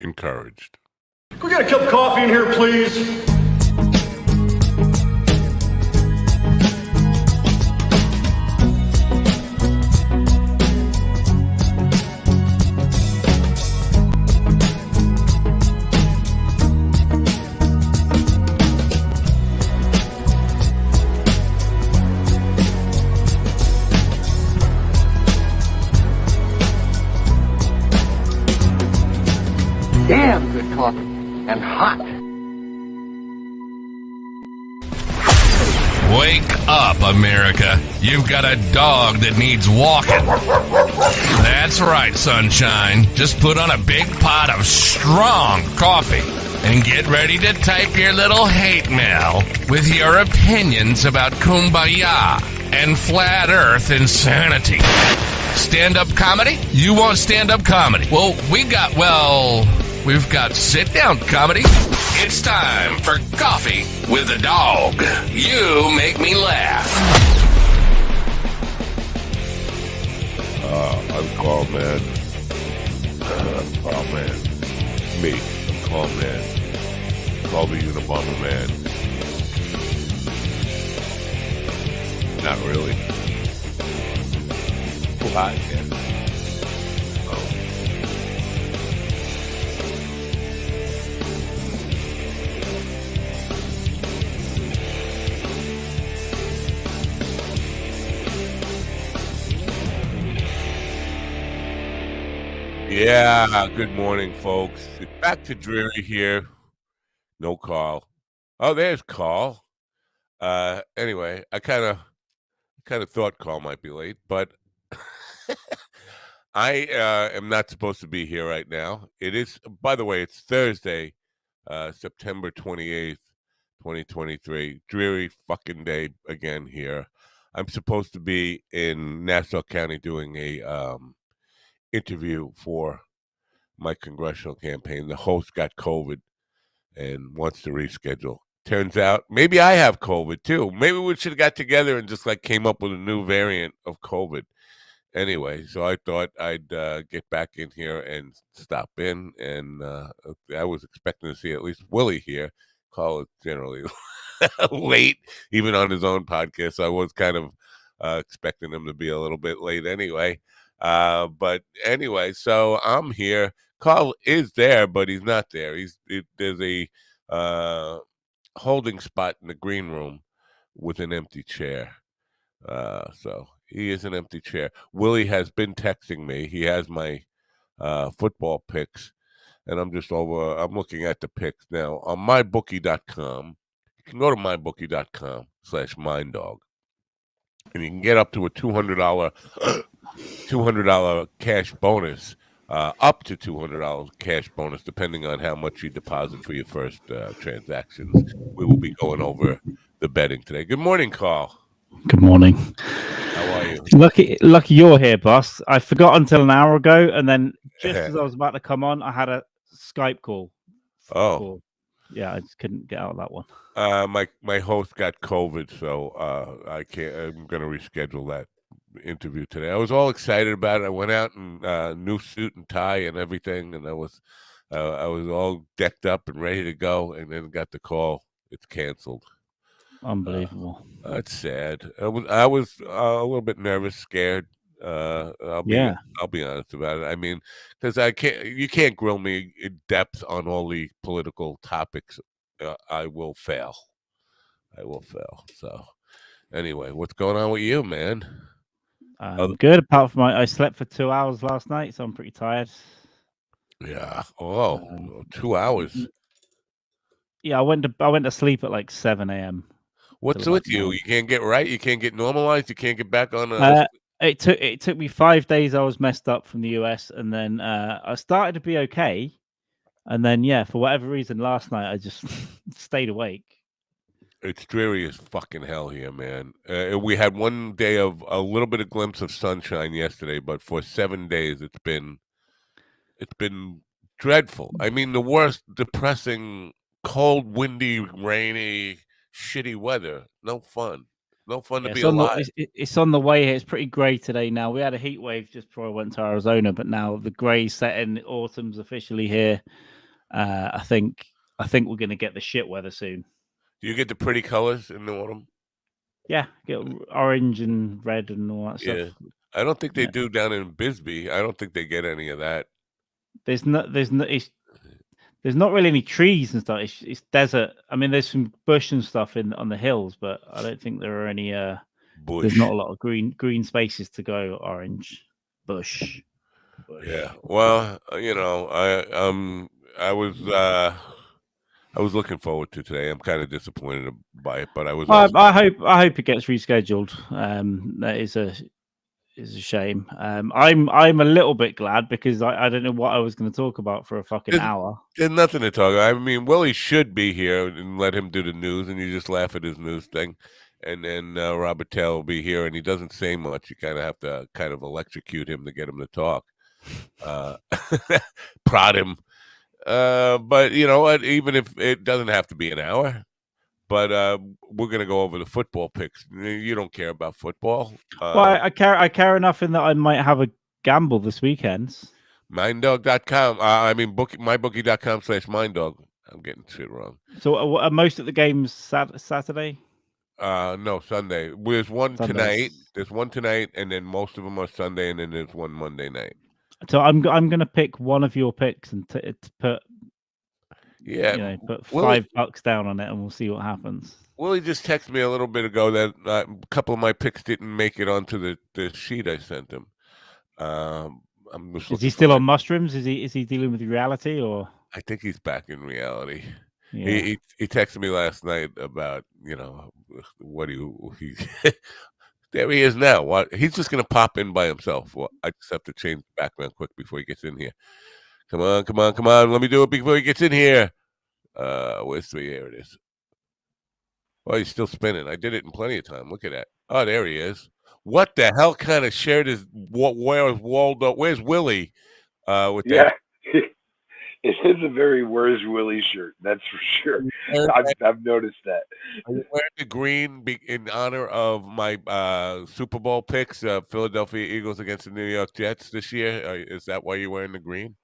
encouraged. Can we get a cup of coffee in here, please? Damn good coffee and hot. Wake up, America. You've got a dog that needs walking. That's right, sunshine. Just put on a big pot of strong coffee and get ready to type your little hate mail with your opinions about kumbaya and flat earth insanity. Stand-up comedy? You want stand-up comedy? Well, we've got sit-down comedy. It's time for Coffee with a Dog. You make me laugh. I'm calm, man. Calm, man. Me. I'm calm, man. Call me Unabomber, man. Not really. Too hot, yeah. Yeah, good morning, folks. It's back to Dreary here. No Carl. Oh, there's Carl. Anyway, I kind of thought Carl might be late, but I am not supposed to be here right now. It is, by the way, it's Thursday, September 28th, 2023. Dreary fucking day again here. I'm supposed to be in Nassau County doing a interview for my congressional campaign. The host got COVID and wants to reschedule. Turns out maybe I have COVID too. Maybe we should have got together and just came up with a new variant of COVID. Anyway, so I thought I'd get back in here and stop in, and I was expecting to see at least Willie here. Carl is generally late, even on his own podcast. So I was kind of expecting him to be a little bit late anyway. But anyway, so I'm here. Carl is there, but he's not there. There's a holding spot in the green room with an empty chair. So he is an empty chair. Willie has been texting me. He has my football picks, and I'm looking at the picks now on mybookie.com. You can go to mybookie.com/minddog, and you can get up to a $200 cash bonus, up to $200 cash bonus, depending on how much you deposit for your first transactions. We will be going over the betting today. Good morning, Carl. Good morning. How are you? Lucky you're here, boss. I forgot until an hour ago, and then just as I was about to come on, I had a Skype call. Oh. Yeah, I just couldn't get out of that one. My host got COVID, so I can't. I'm going to reschedule that interview today. I was all excited about it. I went out in new suit and tie and everything, and I was all decked up and ready to go, and then got the call. It's canceled. Unbelievable. That's sad. I was a little bit nervous, scared. I'll be honest about it. I mean, because you can't grill me in depth on all the political topics. I will fail. So, anyway, what's going on with you, man? I'm good. Apart from I slept for 2 hours last night, so I'm pretty tired. Yeah. 2 hours. Yeah, I went to sleep at 7 a.m. What's with you? You can't get right. You can't get normalized. You can't get back on. It took me 5 days. I was messed up from the US, and then I started to be okay, and then for whatever reason, last night I just stayed awake. It's dreary as fucking hell here, man. We had one day of a little bit of glimpse of sunshine yesterday, but for 7 days it's been dreadful. I mean, the worst, depressing, cold, windy, rainy, shitty weather. No fun. no fun to Yeah, be alive. it's on the way here. It's pretty grey today now. We had a heat wave just before I went to Arizona, but now the grey's setting. Autumn's officially here. I think we're going to get the shit weather soon. Do you get the pretty colors in the autumn? Yeah, get orange and red and all that Yeah. stuff. I don't think they Yeah. do down in Bisbee. I don't think they get any of that. There's not really any trees and stuff. It's desert. I mean, there's some bush and stuff on the hills, but I don't think there are any. There's Bush. not a lot of green spaces to go. Orange, bush. Yeah. Well, I was looking forward to today. I'm kind of disappointed by it, but I was also I hope it gets rescheduled. That is a shame. I'm a little bit glad because I don't know what I was going to talk about for a fucking hour. there's nothing to talk about. I mean, Willie should be here and let him do the news, and you just laugh at his news thing. And then Robert Taylor will be here, and he doesn't say much. You kind of have to kind of electrocute him to get him to talk. Prod him. But you know what? Even if it doesn't have to be an hour, but we're going to go over the football picks. You don't care about football. Well, I care enough in that I might have a gamble this weekend. Minddog.com. I mean, mybookie.com/minddog. I'm getting shit wrong. So are most of the games Saturday? No, Sunday. There's one Sundays. tonight. There's one tonight, and then most of them are Sunday, and then there's one Monday night. So I'm going to pick one of your picks and to put put $5 down on it, and we'll see what happens. Willie just texted me a little bit ago that a couple of my picks didn't make it onto the sheet I sent him. Is he still on mushrooms? Is he dealing with reality, or? I think he's back in reality. Yeah. He texted me last night about what he there he is now. What he's just gonna pop in by himself. Well, I just have to change the background quick before he gets in here. Come on. Let me do it before he gets in here. Where's 3? Here it is. Well, he's still spinning. I did it in plenty of time. Look at that. Oh, there he is. What the hell kind of shirt is where's Waldo? Where's Willie? With that? It is a very "Where's Willie" shirt. That's for sure. I've noticed that. Are you wearing the green in honor of my Super Bowl picks, Philadelphia Eagles against the New York Jets this year? Is that why you're wearing the green?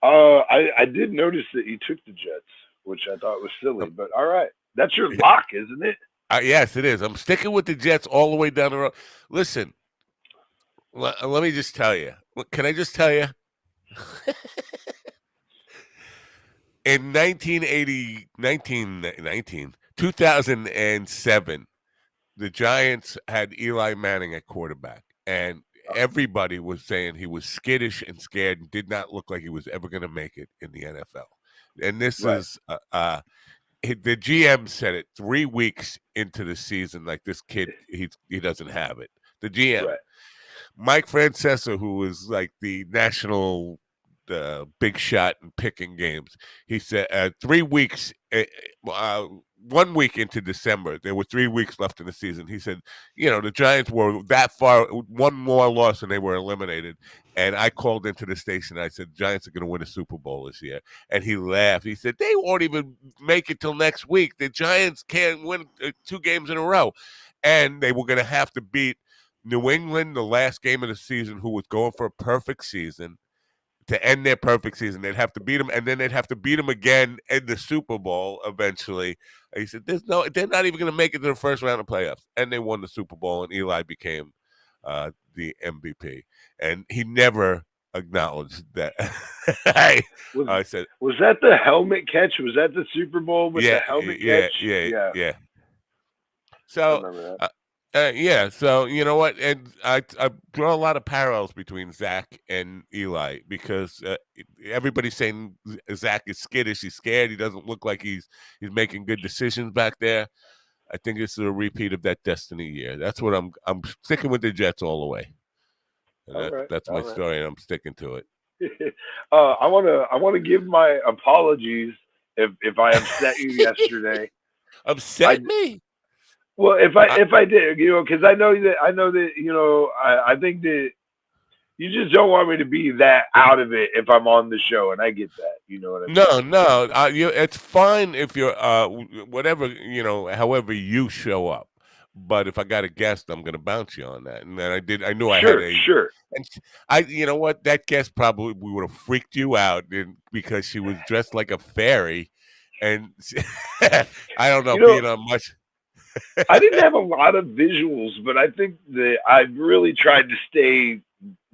I did notice that you took the Jets, which I thought was silly, but all right. That's your lock, isn't it? Yes, it is. I'm sticking with the Jets all the way down the road. Listen, let me just tell you. Can I just tell you? In 2007, the Giants had Eli Manning at quarterback, and everybody was saying he was skittish and scared and did not look like he was ever going to make it in the NFL. And this is the GM said it 3 weeks into the season, like this kid, he doesn't have it. The GM, Mike Francesa, who was like the national big shot in picking games, he said 3 weeks, 1 week into December, there were 3 weeks left in the season. He said, the Giants were that far, one more loss and they were eliminated. And I called into the station. I said, Giants are going to win a Super Bowl this year. And he laughed. He said, they won't even make it till next week. The Giants can't win 2 games in a row. And they were going to have to beat New England the last game of the season, who was going for a perfect season. To end their perfect season, they'd have to beat them, and then they'd have to beat them again in the Super Bowl eventually. And he said, they're not even going to make it to the first round of playoffs. And they won the Super Bowl, and Eli became the MVP. And he never acknowledged that. Was that the helmet catch? Was that the Super Bowl with the helmet catch? Yeah. So, I remember that. So you know what, and I draw a lot of parallels between Zach and Eli because everybody's saying Zach is skittish, he's scared, he doesn't look like he's making good decisions back there. I think this is a repeat of that Destiny year. That's what I'm sticking with the Jets all the way. And that's my story, and I'm sticking to it. I want to give my apologies if I upset you yesterday. Upset me? Well, if I did, because I know that I think that you just don't want me to be that out of it if I'm on the show, and I get that. You know what I mean? No. It's fine if you're whatever, however you show up. but if I got a guest, I'm gonna bounce you on that. And then I knew I had Sure, a. sure. And you know what? That guest probably we would have freaked you out because she was dressed like a fairy, and I don't know, You know, being on much. I didn't have a lot of visuals, but I think that I really tried to stay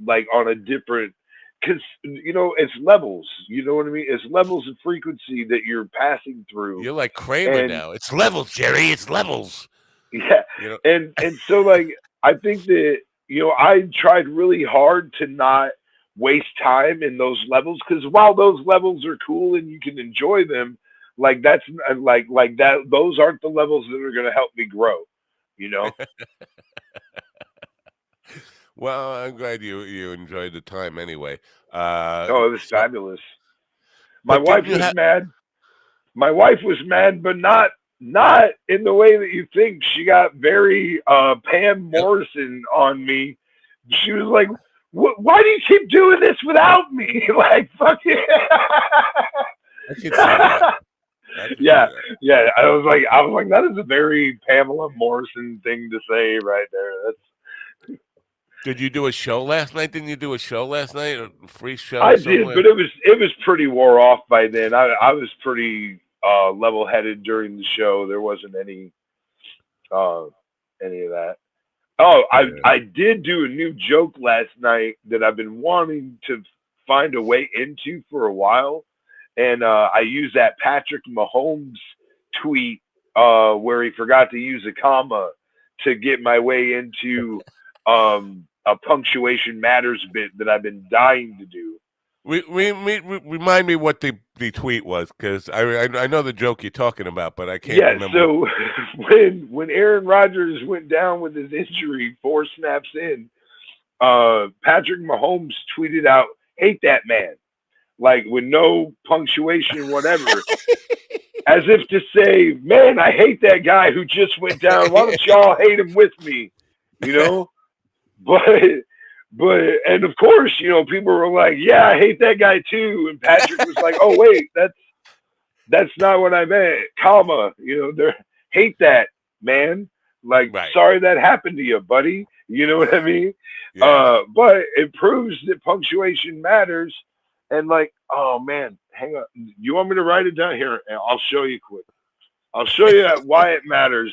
like on a different, because it's levels. You know what I mean? It's levels of frequency that you're passing through, You're like Kramer and now. It's levels, Jerry. It's levels. yeah, You know. and so like I think that I tried really hard to not waste time in those levels, because while those levels are cool and you can enjoy them, like that's like that those aren't the levels that are going to help me grow. You know? Well, I'm glad you enjoyed the time anyway. Oh, it was So, fabulous. My but wife didn't you was have? mad. My wife was mad, but not in the way that you think. She got very Pam Morrison on me. She was like, "Why do you keep doing this without me?" Like, fuck it. I could see that. I could see Yeah, that. yeah. I was like, that is a very Pamela Morrison thing to say right there. Did you do a show last night? Didn't you do a show last night? A free show I did, somewhere? but it was pretty wore off by then. I was pretty level headed during the show. There wasn't uh any of that. Oh, Yeah. I did do a new joke last night that I've been wanting to find a way into for a while, and I used that Patrick Mahomes tweet where he forgot to use a comma to get my way into a punctuation matters bit that I've been dying to do. Remind me what the tweet was, because I know the joke you're talking about, but I can't Yeah, remember. so when Aaron Rodgers went down with his injury 4 snaps in, Patrick Mahomes tweeted out, "Hate that man," like with no punctuation, whatever, as if to say, "Man, I hate that guy who just went down. Why don't y'all hate him with me?" You know, but and of course, people were like, "Yeah, I hate that guy too," and Patrick was like, "Oh wait, that's not what I meant, comma, they hate that, man. Like, Right. sorry that happened to you, buddy. You know what I mean? Yeah. But it proves that punctuation matters. And like, oh man, hang on. You want me to write it down here? And I'll show you quick. I'll show you why it matters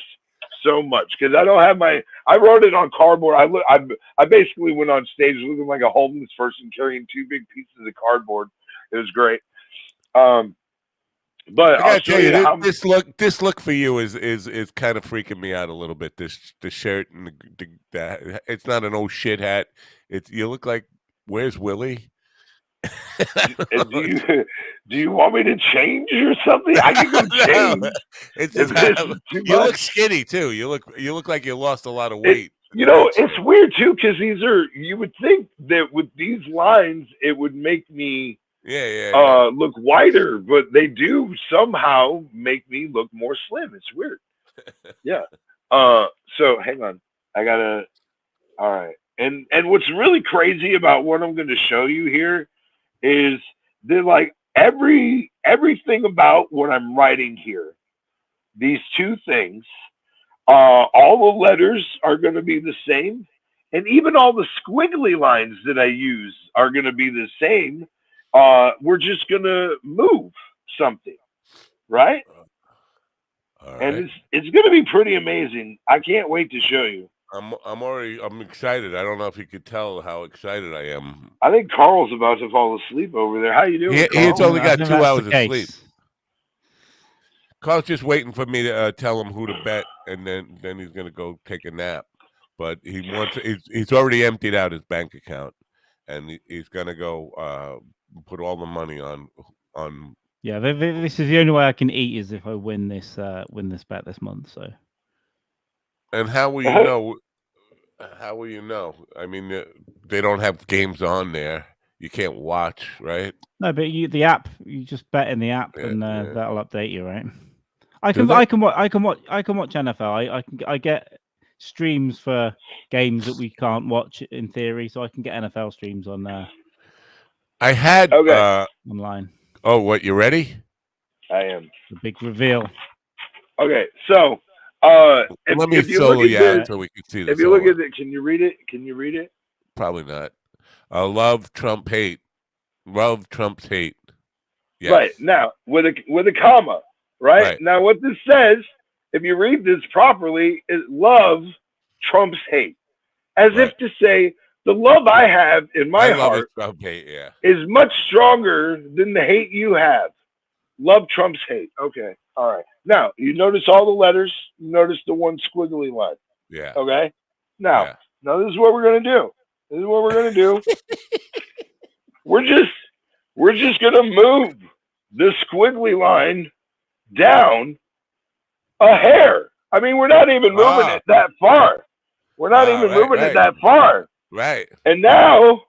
so much, because I don't have I wrote it on cardboard. I basically went on stage looking like a homeless person carrying 2 big pieces of cardboard. It was great. But I I'll gotta show tell you, you how. this look for you is kind of freaking me out a little bit. The shirt and it's not an old shit hat. You look like, where's Willie? I And don't do know. you do you want me to change or something? I can go No, change it's if just this is too you look much. skinny too. You look like you lost a lot of It weight in that it's shirt. weird too, because you would think that with these lines it would make me Yeah, yeah, yeah. look wider, but they do somehow make me look more slim. It's weird. Yeah. So hang on. I gotta. All right. And what's really crazy about what I'm going to show you here is that like everything about what I'm writing here, these two things, all the letters are going to be the same, and even all the squiggly lines that I use are going to be the same. We're just going to move something, right? All And right. it's going to be pretty amazing. I can't wait to show you. I'm excited. I don't know if you could tell how excited I am. I think Carl's about to fall asleep over there. How you doing, He's Carl? only I got think 2 that's the hours of sleep. case. Carl's just waiting for me to tell him who to bet, and then he's gonna go take a nap. But he's already emptied out his bank account, and he's gonna go put all the money on. Yeah, this is the only way I can eat is if I win this bet this month. So And how will you know? How will you know? I mean, they don't have games on there. You can't watch, right? no, but the app, you just bet in the app, Yeah, and yeah. that'll update you, right? Do they? I can watch NFL. I get streams for games that we can't watch in theory, so I can get NFL streams on I had. Okay, online. Oh, what? You ready? I am. The big reveal. Okay, so Let me If you look solo at you this, out so we can see the if you look solo. at it, can you read it? Can you read it? Probably not. Love, Trump, hate. Love, Trump's hate. Yes. Right now, with a comma. Right Right. now, what this says, if you read this properly, is love trumps hate, as Right. if to say the love I have in I my love it, heart Trump hate. Yeah. is much stronger than the hate you have. Love trumps hate. Okay, all right. Now you notice all the letters. You notice the one squiggly line. Yeah. Okay. Now, Yeah. now this is what we're gonna do. This is what we're gonna do. We're just we're just gonna move the squiggly line down a hair. I mean, we're not even moving Ah. it that far. We're not even Right. moving it Right. that far. Right. And now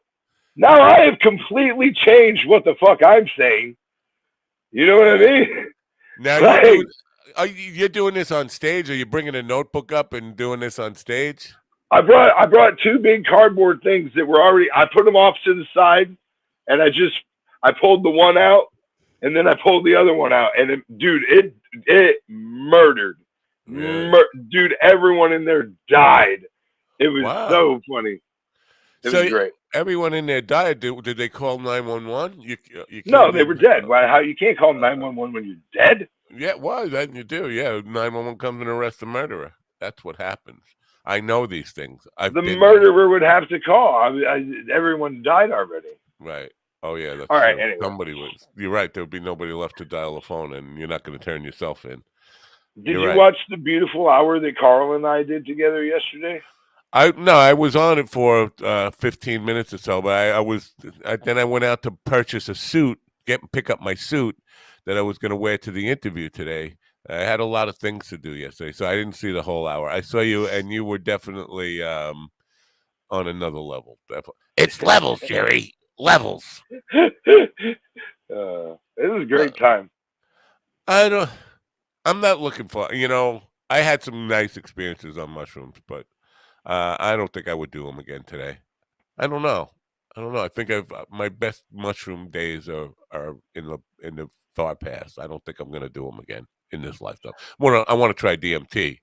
I have completely changed what the fuck I'm saying. You know what I mean? Now Like, you're doing this on stage? Are you bringing a notebook up and doing this on stage? I brought two big cardboard things that were already. I put them off to the side, and I pulled the one out, and then I pulled the other one out, and it murdered, Really? dude. Everyone in there died. It was Wow. so funny. It So was great. everyone in there died. Did they call 911? You No, can't they were dead. Why? How you can't call 911 when you're dead? Yeah, why? Then you do. Yeah, 911 comes and arrests the murderer. That's what happens. I know these things. I've The been murderer would have to call. Everyone died already. there. Right. Oh yeah, that's All right. true. Anyway, Somebody was. You're right. There would be nobody left to dial a phone, and you're not going to turn yourself in. did You're you right. watch the beautiful hour that Carl and I did together yesterday? I was on it for 15 minutes or so, but then I went out to purchase a suit, pick up my suit that I was going to wear to the interview today. I had a lot of things to do yesterday, so I didn't see the whole hour. I saw you, and you were definitely on another level. It's levels, Jerry. Levels. It was a great time. I'm not looking for. I had some nice experiences on mushrooms, but I don't think I would do them again today. I don't know. I think my best mushroom days are in the far past. I don't think I'm going to do them again in this lifetime. I want to try DMT,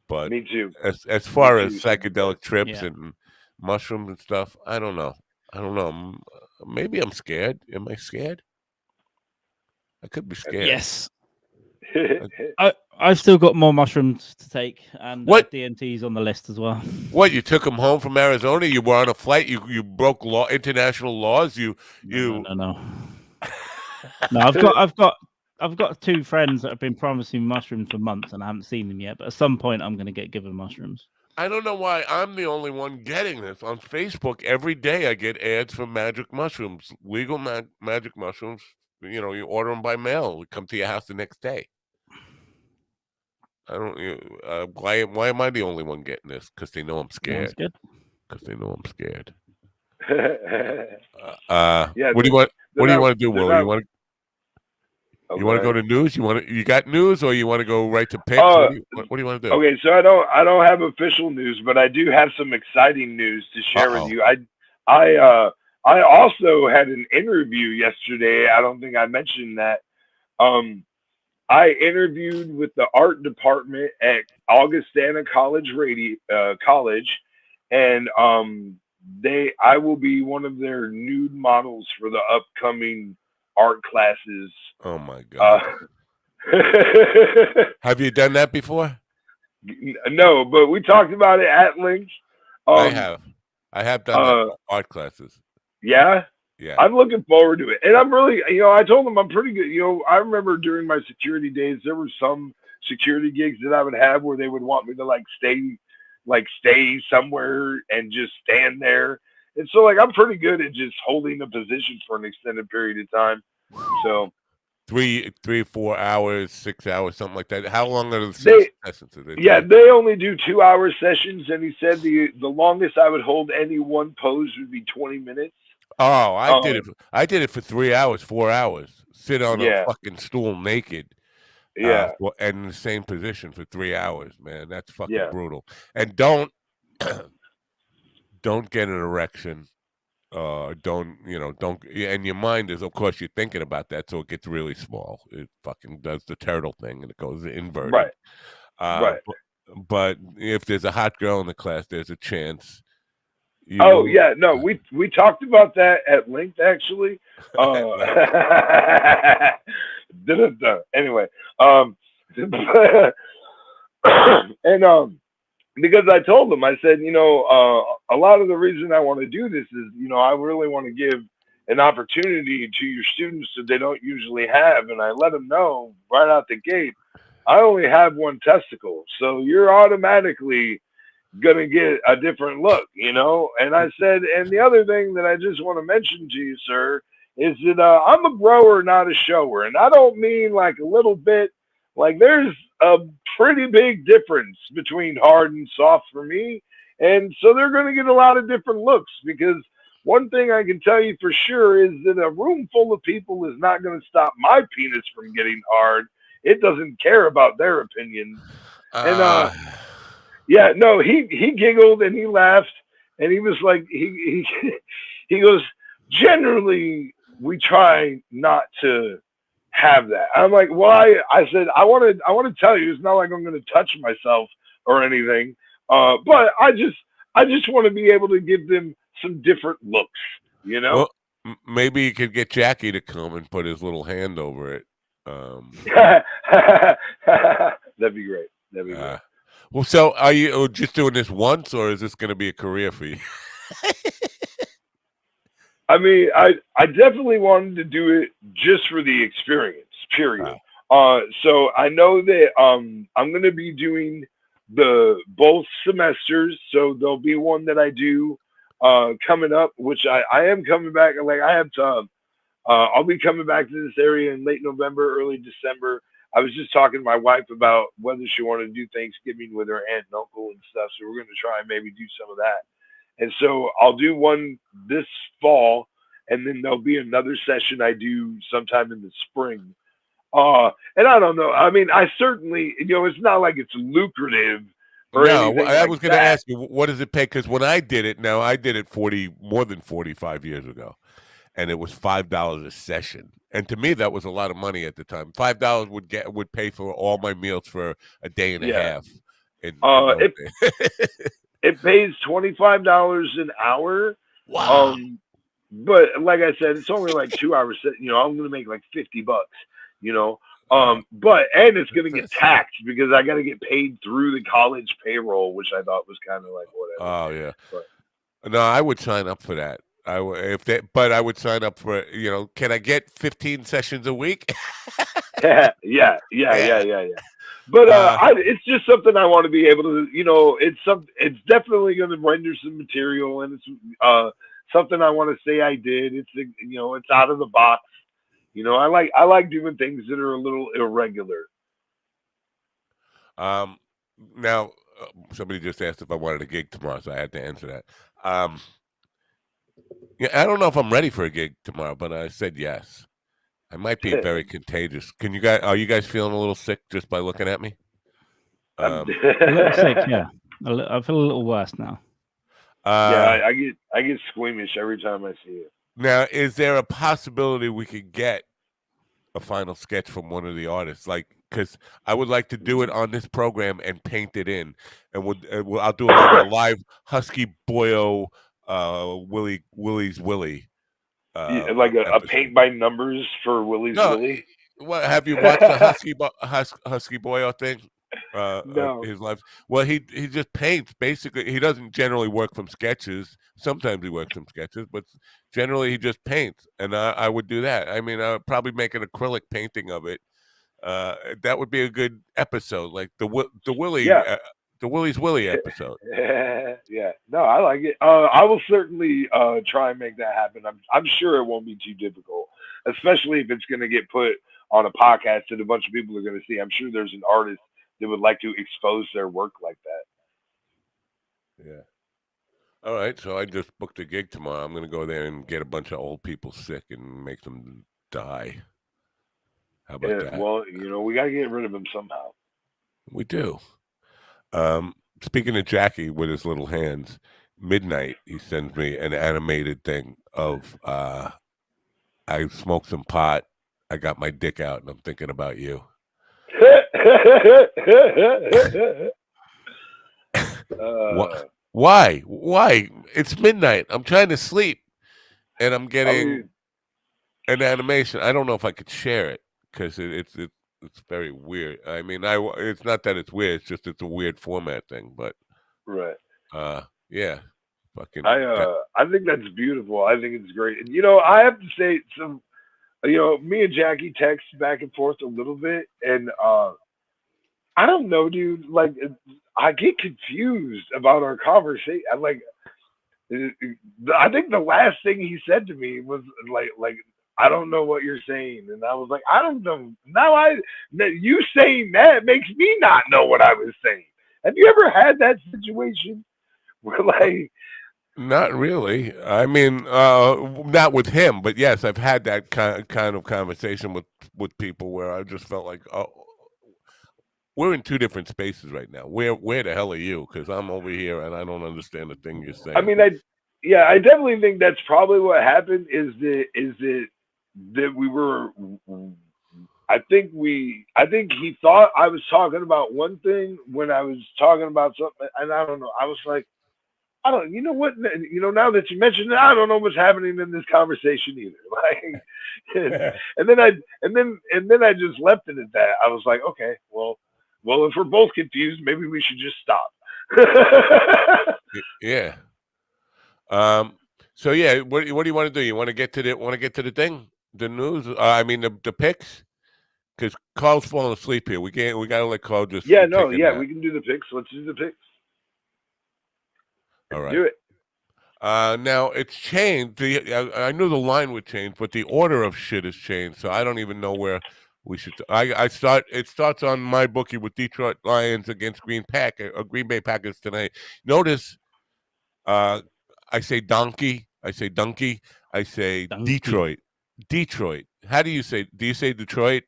but Me too. as far Me as too. psychedelic trips Yeah. and mushrooms and stuff, I don't know. Maybe I'm scared. Am I scared? I could be scared. Yes. I've still got more mushrooms to take, and What? DMT's on the list as well. What, you took them home from Arizona? You were on a flight. You broke international laws. No. No, I've got two friends that have been promising mushrooms for months, and I haven't seen them yet. But at some point, I'm going to get given mushrooms. I don't know why I'm the only one getting this. On Facebook, every day I get ads for magic mushrooms, legal magic mushrooms. You order them by mail. They come to your house the next day. I don't. Why am I the only one getting this? Because they know I'm scared. Sounds good. Because they know I'm scared. Yeah. What do you want? What do you want to do, Will? not- You want? Oh, You want to go ahead. to news? You got news, or you want to go right to picks? What do you want to do? Okay, so I don't have official news, but I do have some exciting news to share with you. I also had an interview yesterday. I don't think I mentioned that. I interviewed with the art department at Augustana College College, and I will be one of their nude models for the upcoming art classes. Oh my God! Have you done that before? No, but we talked about it at length. I have done that art classes. Yeah. Yeah. I'm looking forward to it. And I'm really, I told them I'm pretty good. I remember during my security days, there were some security gigs that I would have where they would want me to stay somewhere and just stand there. And so I'm pretty good at just holding a position for an extended period of time. So 3, 4 hours, 6 hours, something like that. How long are the sessions? They only do 2-hour sessions. And he said the longest I would hold any one pose would be 20 minutes. Oh, I did it. I did it for 3 hours, 4 hours. Sit on a Yeah. fucking stool naked. Yeah. And in the same position for 3 hours, man. That's fucking Yeah. brutal. And don't get an erection. Don't. And your mind is, of course, you're thinking about that, so it gets really small. It fucking does the turtle thing, and it goes inverted. Right. Right. But if there's a hot girl in the class, there's a chance. Oh yeah, no, we talked about that at length actually. Like, Da-da-da. Anyway, and because I told them, I said, a lot of the reason I want to do this is, I really want to give an opportunity to your students that they don't usually have, and I let them know right out the gate, I only have one testicle, so you're automatically gonna get a different look. And I said, and the other thing that I just want to mention to you, sir, is that I'm a grower, not a shower, and I don't mean like a little bit. Like there's a pretty big difference between hard and soft for me, and so they're gonna get a lot of different looks because. One thing I can tell you for sure is that a room full of people is not going to stop my penis from getting hard. It doesn't care about their opinions. And yeah, no, he giggled and he laughed and he was like he goes, generally we try not to have that. I'm like, why? I said I want to tell you it's not like I'm going to touch myself or anything. But I just want to be able to give them some different looks, well, maybe you could get Jackie to come and put his little hand over it. That'd be great. That'd be great. Well, so are you just doing this once, or is this going to be a career for you? I mean, I definitely wanted to do it just for the experience. Period. So I know that I'm going to be doing both semesters. So there'll be one that I do coming up, which I am coming back. Like I have to, I'll be coming back to this area in late November, early December. I was just talking to my wife about whether she wanted to do Thanksgiving with her aunt and uncle and stuff. So we're going to try and maybe do some of that. And so I'll do one this fall, and then there'll be another session I do sometime in the spring. And I don't know. I mean, I certainly, it's not like it's lucrative. No, I was going to ask you, what does it pay? Because when I did it, I did it more than 45 years ago, and it was $5 a session. And to me, that was a lot of money at the time. $5 would pay for all my meals for a day and a half. It pays $25 an hour. Wow. But like I said, it's only like 2 hours. I'm going to make like $50. But it's going to get taxed because I got to get paid through the college payroll, which I thought was kind of like whatever. Oh yeah. But, no, I would sign up for that. But I would sign up for Can I get 15 sessions a week? yeah. But it's just something I want to be able to. It's definitely going to render some material, and it's something I want to say I did. It's it's out of the box. I like doing things that are a little irregular. Now, somebody just asked if I wanted a gig tomorrow, so I had to answer that. Yeah, I don't know if I'm ready for a gig tomorrow, but I said yes. I might be very contagious. Are you guys feeling a little sick just by looking at me? A little sick, yeah. I feel a little worse now. Yeah, I get squeamish every time I see it. Now, is there a possibility we could get a final sketch from one of the artists? Like, because I would like to do it on this program and paint it in, and I'll do like a live Husky Boyo, Willie's Willie. Like a paint by numbers for Willie's Willie. What, have you watched the Husky Boyo thing? No. His life. Well, he just paints. Basically, he doesn't generally work from sketches. Sometimes he works from sketches, but generally he just paints. And I would do that. I mean, I would probably make an acrylic painting of it. That would be a good episode, like the Willie, the Willie's Willie episode. Yeah, no, I like it. I will certainly try and make that happen. I'm sure it won't be too difficult, especially if it's going to get put on a podcast that a bunch of people are going to see. I'm sure there's an artist that would like to expose their work like that. Yeah. All right, so I just booked a gig tomorrow. I'm going to go there and get a bunch of old people sick and make them die. How about that? Well, we got to get rid of them somehow. We do. Speaking of Jackie with his little hands, midnight, he sends me an animated thing of I smoked some pot, I got my dick out, and I'm thinking about you. Why? Why? It's midnight. I'm trying to sleep, and I'm getting an animation. I don't know if I could share it because it's very weird. I mean, it's not that it's weird. It's just it's a weird format thing. But right. yeah, fucking. I think that's beautiful. I think it's great. And I have to say some. Me and Jackie text back and forth a little bit, and I don't know, dude. Like, I get confused about our conversation. I think the last thing he said to me was like, I don't know what you're saying, and I was like, I don't know. Now you saying that makes me not know what I was saying. Have you ever had that situation where like? Not really. I mean, not with him, but yes, I've had that kind of conversation with people where I just felt like, oh, we're in two different spaces right now. Where the hell are you? Because I'm over here and I don't understand the thing you're saying. I mean, I definitely think that's probably what happened. Is that we were. I think he thought I was talking about one thing when I was talking about something, and I don't know. I was like, I don't. You know what? Now that you mentioned it, I don't know what's happening in this conversation either. Like, and then I just left it at that. I was like, okay, well, if we're both confused, maybe we should just stop. Yeah. So yeah, what do you want to do? You want to get to the thing, the news? I mean the picks, because Carl's falling asleep here. We gotta let Carl just. We can do the picks. Let's do the picks. All right. Do it. Now it's changed. I knew the line would change, but the order of shit has changed. So I don't even know where we should. It starts on my bookie with Detroit Lions against Green Bay Packers tonight. Notice, I say donkey. I say donkey. I say Donkey. Detroit. How do you say? Do you say Detroit?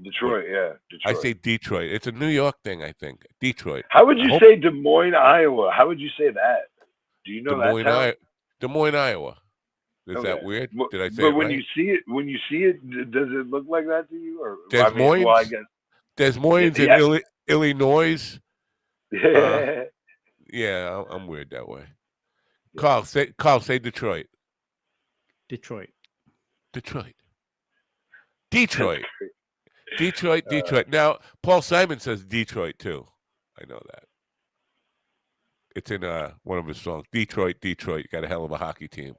Detroit, yeah. Detroit. I say Detroit. It's a New York thing, I think. Detroit. How would you say Des Moines, Iowa? How would you say that? Do you know that town? Des Moines, Iowa. Is that weird? Did I say but it when right? when you see it, does it look like that to you? Or Des Moines? I guess Des Moines in Illinois. Yeah. Yeah, I'm weird that way. Carl, say Detroit. Detroit. Detroit. Now, Paul Simon says Detroit too. I know that. It's in one of his songs. Detroit. You got a hell of a hockey team.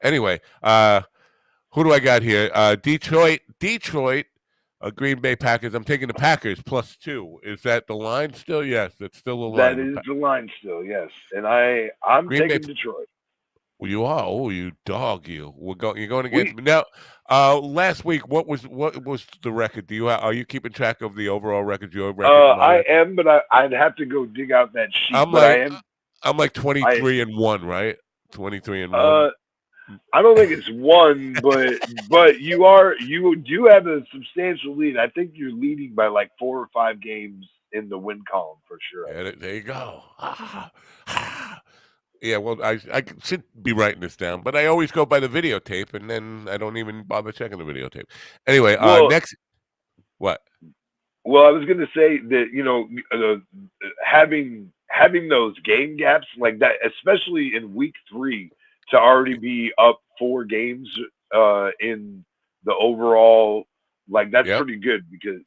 Anyway, who do I got here? Detroit. Green Bay Packers. I'm taking the Packers +2. Is that the line still? Yes, it's still the line. That is the line still. Yes, and I'm Green taking Bay, Detroit. Well, you are. Oh, you dog! You're going against me now. Last week, what was the record? Are you keeping track of the overall record? Your record? I am, but I'd have to go dig out that sheet. I'm like 23-1, right? 23-1. I don't think it's 1, but you do have a substantial lead. I think you're leading by like 4 or 5 games in the win column for sure. Yeah, there you go. Yeah, well, I should be writing this down, but I always go by the videotape, and then I don't even bother checking the videotape. Anyway, next, what? Well, I was going to say that having those game gaps like that, especially in week 3, to already be up 4 games in the overall, like that's pretty good because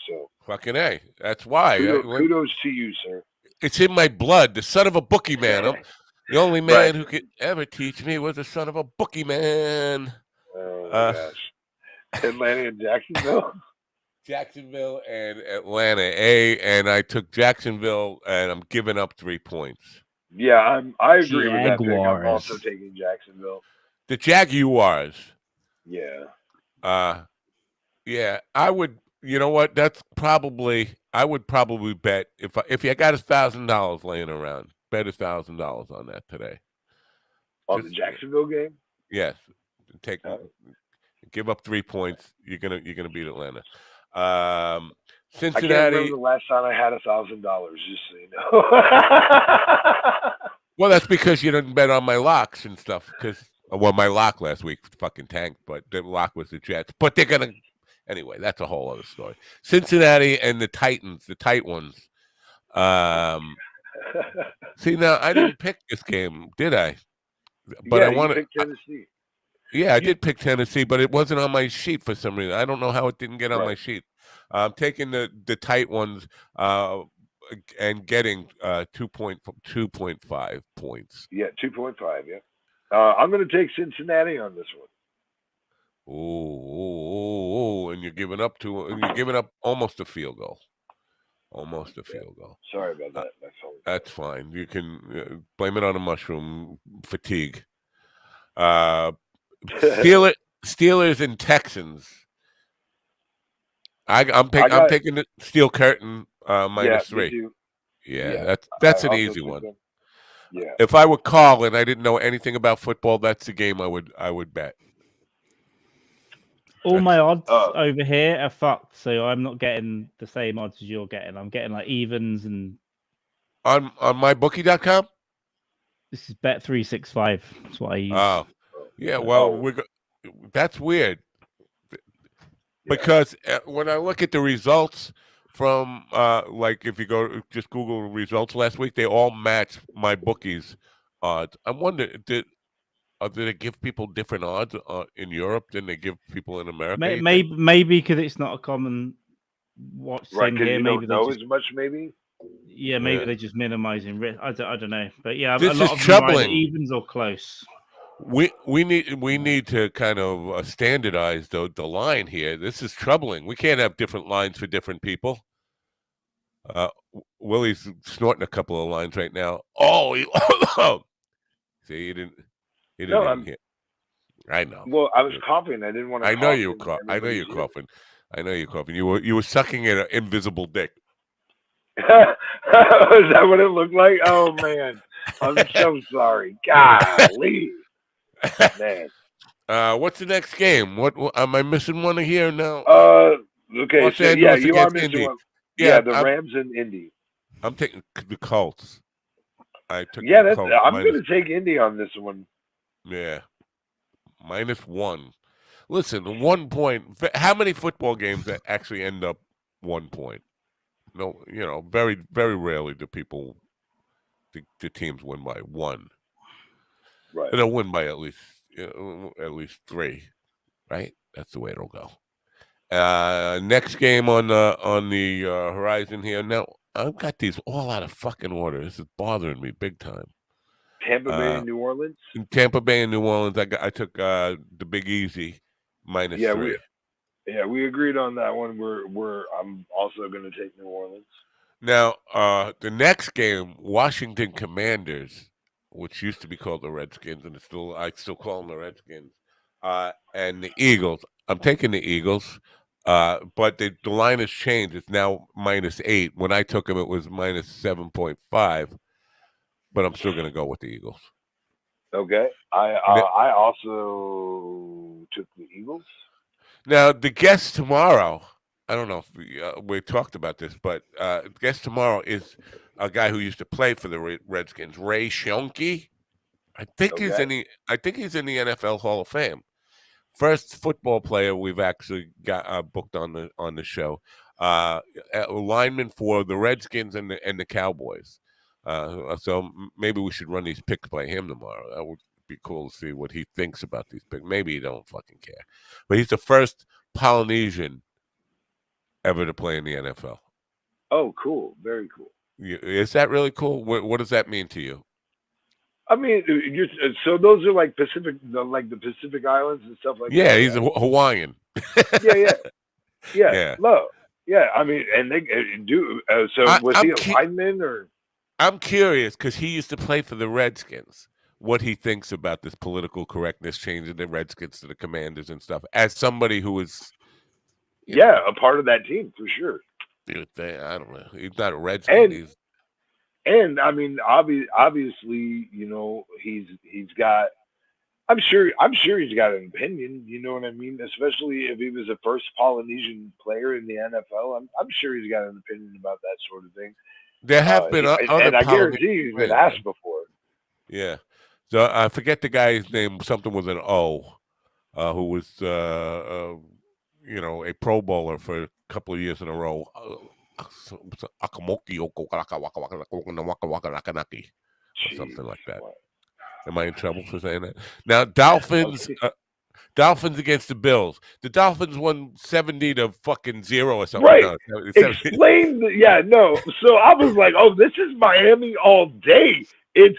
so fucking A. That's why. Kudos to you, sir. It's in my blood. The son of a bookie man. The only man who could ever teach me was the son of a bookie man. Oh my gosh. Atlanta and Jacksonville? Jacksonville and Atlanta. And I took Jacksonville, and I'm giving up 3 points. Yeah, I agree with that pick. I'm also taking Jacksonville. The Jaguars. Yeah. Yeah, I would. You know what? I would probably bet if you got $1,000 laying around, bet $1,000 on that today. On the Jacksonville game? Yes. Give up 3 points. You're gonna beat Atlanta. Cincinnati. I can't remember the last time I had $1,000. Just so you know. Well, that's because you didn't bet on my locks and stuff. My lock last week fucking tanked, but the lock was the Jets. But they're gonna. Anyway, that's a whole other story. Cincinnati and the Titans, the tight ones. See, now I didn't pick this game, did I? But I Yeah, you want to. picked Tennessee. Yeah, I did pick Tennessee, but it wasn't on my sheet for some reason. I don't know how it didn't get on my Right. sheet. I'm taking the tight ones and getting 2.5 points. Yeah, 2.5. Yeah. I'm going to take Cincinnati on this one. Oh, and you're giving up almost a field goal. Almost a field goal. Sorry about that. That's fine. You can blame it on a mushroom fatigue. Steelers and Texans. I'm taking the Steel Curtain -3. Yeah, that's an easy one. Them. Yeah. If I were Carl and I didn't know anything about football, that's the game I would bet. All my odds over here are fucked, so I'm not getting the same odds as you're getting. I'm getting like evens and on mybookie.com. This is Bet365. That's what I use. Oh, yeah. Well, that's weird because when I look at the results from like if you just Google results last week, they all match my bookie's odds. I'm wondering did they give people different odds in Europe than they give people in America? Maybe because it's not a common watch thing here. You maybe don't know as much. Maybe. Yeah, maybe they're just minimizing risk. I don't know, but yeah, this a lot is of troubling. Them are evens or close. We need to kind of standardize the line here. This is troubling. We can't have different lines for different people. Willie's snorting a couple of lines right now. Oh, see, he didn't hear. I know. Well, I was coughing. I didn't want to. I know you're coughing. I know you're coughing. I know you're coughing. You were sucking at an invisible dick. Is that what it looked like? Oh man, I'm so sorry. Golly, man. What's the next game? What am I missing one here now? Okay, Los so Angeles you are against missing Indy. one. Yeah, the Rams and Indy. I'm taking the Colts. I took. Yeah, the Colts I'm going to take Indy on this one. Yeah, -1. Listen, 1 point. How many football games that actually end up 1 point? No, very, very rarely do the teams win by 1. Right. They'll win by at least 3, right? That's the way it'll go. Next game on the horizon here. Now I've got these all out of fucking order. This is bothering me big time. Tampa Bay and New Orleans. In Tampa Bay and New Orleans, I took the Big Easy -3. We agreed on that one. I'm also going to take New Orleans. Now, the next game, Washington Commanders, which used to be called the Redskins, and I still call them the Redskins, and the Eagles. I'm taking the Eagles, but the line has changed. It's now -8. When I took them, it was -7.5, but I'm still going to go with the Eagles. Okay. I also took the Eagles. Now, the guest tomorrow, I don't know if we talked about this, but the guest tomorrow is a guy who used to play for the Redskins, Ray Schonke. I think he's in the NFL Hall of Fame. First football player we've actually got booked on the show. A lineman for the Redskins and the Cowboys. So maybe we should run these picks by him tomorrow. That would be cool to see what he thinks about these picks. Maybe he don't fucking care, but he's the first Polynesian ever to play in the NFL. Oh, cool! Very cool. Is that really cool? What does that mean to you? I mean, so those are like the Pacific Islands and stuff like that. Yeah, he's a Hawaiian. Yeah. Low. Yeah, I mean, and they do. So was he a lineman or? I'm curious because he used to play for the Redskins. What he thinks about this political correctness changing the Redskins to the Commanders and stuff. As somebody who is, a part of that team for sure. I don't know. He's not a Redskin. And I mean, obviously, he's got. I'm sure he's got an opinion. You know what I mean? Especially if he was the first Polynesian player in the NFL. I'm sure he's got an opinion about that sort of thing. There have been other and I guarantee he's been asked before. Yeah. So I forget the guy's name. Something with an O. Who was a Pro Bowler for a couple of years in a row. Akamoki oko waka waka waka waka waka nakanaki, or something like that. What? Am I in trouble for saying that? Now, Dolphins. Dolphins against the Bills. The Dolphins won 70-0 or something. Right. No, 70. Explain no. So I was like, oh, this is Miami all day. It's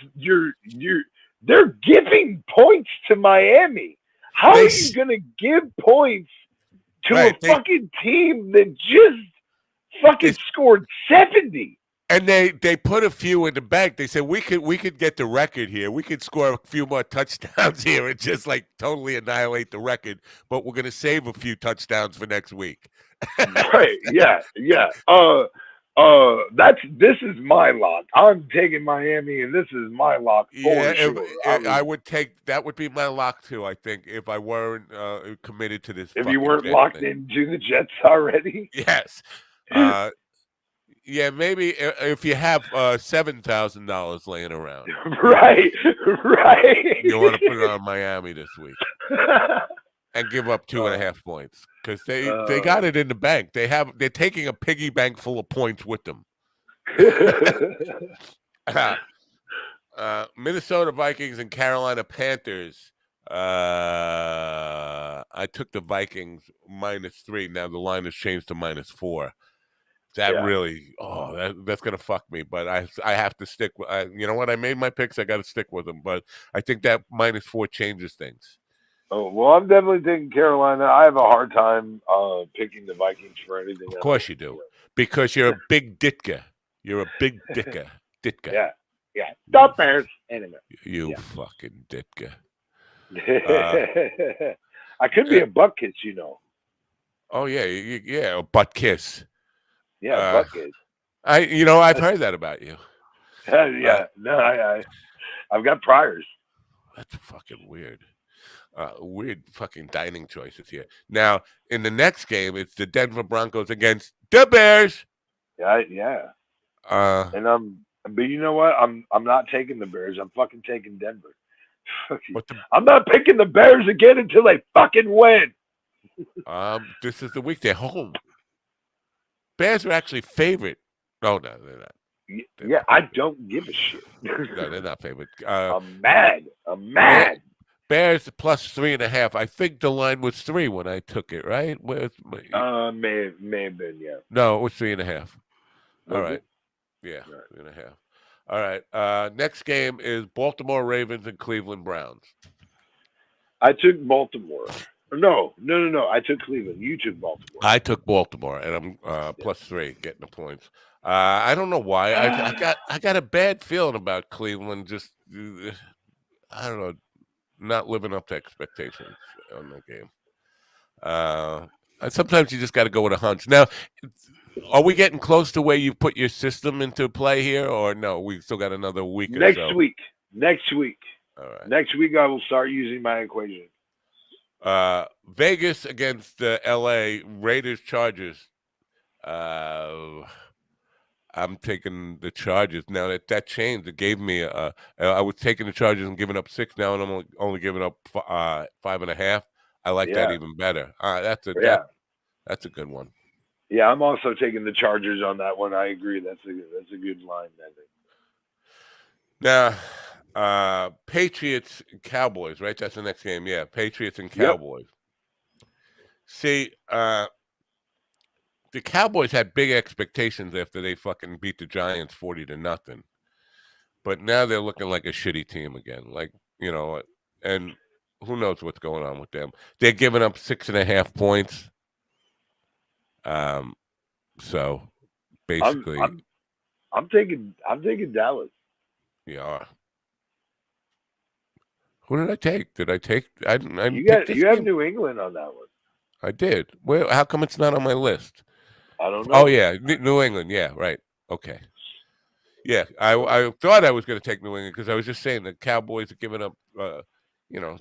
they're giving points to Miami. How are you gonna give points to a fucking team that just fucking scored 70? And they put a few in the bank. They said we could get the record here. We could score a few more touchdowns here and just like totally annihilate the record. But we're gonna save a few touchdowns for next week. Right? Yeah. This is my lock. I'm taking Miami, and this is my lock for sure. I would take that. Would be my lock too. I think if I weren't committed to this. If you weren't locked into the Jets already. Yes. Yeah, maybe if you have $7,000 laying around, right. You want to put it on Miami this week and give up 2.5 points because they got it in the bank. They're taking a piggy bank full of points with them. Minnesota Vikings and Carolina Panthers. I took the Vikings -3. Now the line has changed to -4. That really, that's gonna fuck me. But I have to stick with. You know what? I made my picks. I got to stick with them. But I think that -4 changes things. Oh well, I'm definitely taking Carolina. I have a hard time picking the Vikings for anything. Of course you do, because you're a big Ditka. You're a big Ditka. Yeah. The Bears. Anyway. You fucking Ditka. I could be a butt kiss, you know. Oh yeah, a butt kiss. Yeah, butt kiss. I've heard that about you. I've got priors. That's fucking weird. Weird fucking dining choices here. Now, in the next game, it's the Denver Broncos against the Bears. Yeah. But you know what? I'm not taking the Bears. I'm fucking taking Denver. I'm not picking the Bears again until they fucking win. This is the week they're home. Bears are actually favorite. Oh no, they're not. I don't give a shit. No, they're not favorite. I'm mad. Bears +3.5. I think the line was 3 when I took it, right? May have been, yeah. No, it was 3.5. All right. it? Yeah, 3.5. All right. Next game is Baltimore Ravens and Cleveland Browns. I took Baltimore. No. I took Cleveland. You took Baltimore. I took Baltimore, and I'm +3 getting the points. I don't know why. I got a bad feeling about Cleveland. Just I don't know, not living up to expectations on the game. Sometimes you just got to go with a hunch. Now, are we getting close to where you put your system into play here, or no? We still got another week. Next or so. week. Next week. All right. Next week, I will start using my equation. Vegas against the LA Raiders Chargers. I'm taking the Chargers. Now that changed, it gave me I was taking the Chargers and giving up 6. Now and I'm only giving up 5.5. I like that even better. That's a good one. Yeah, I'm also taking the Chargers on that one. I agree. That's a good line, I think. Now, Patriots and Cowboys, right? That's the next game. Yeah, Patriots and Cowboys. Yep. See, the Cowboys had big expectations after they fucking beat the Giants 40-0. But now they're looking like a shitty team again. Like, and who knows what's going on with them. They're giving up 6.5 points. So basically I'm taking Dallas. Yeah. Who did I take? You have New England on that one. I did. Well, how come it's not on my list? I don't know. Oh yeah, New England. Yeah, right. Okay. Yeah, I thought I was going to take New England because I was just saying the Cowboys are giving up.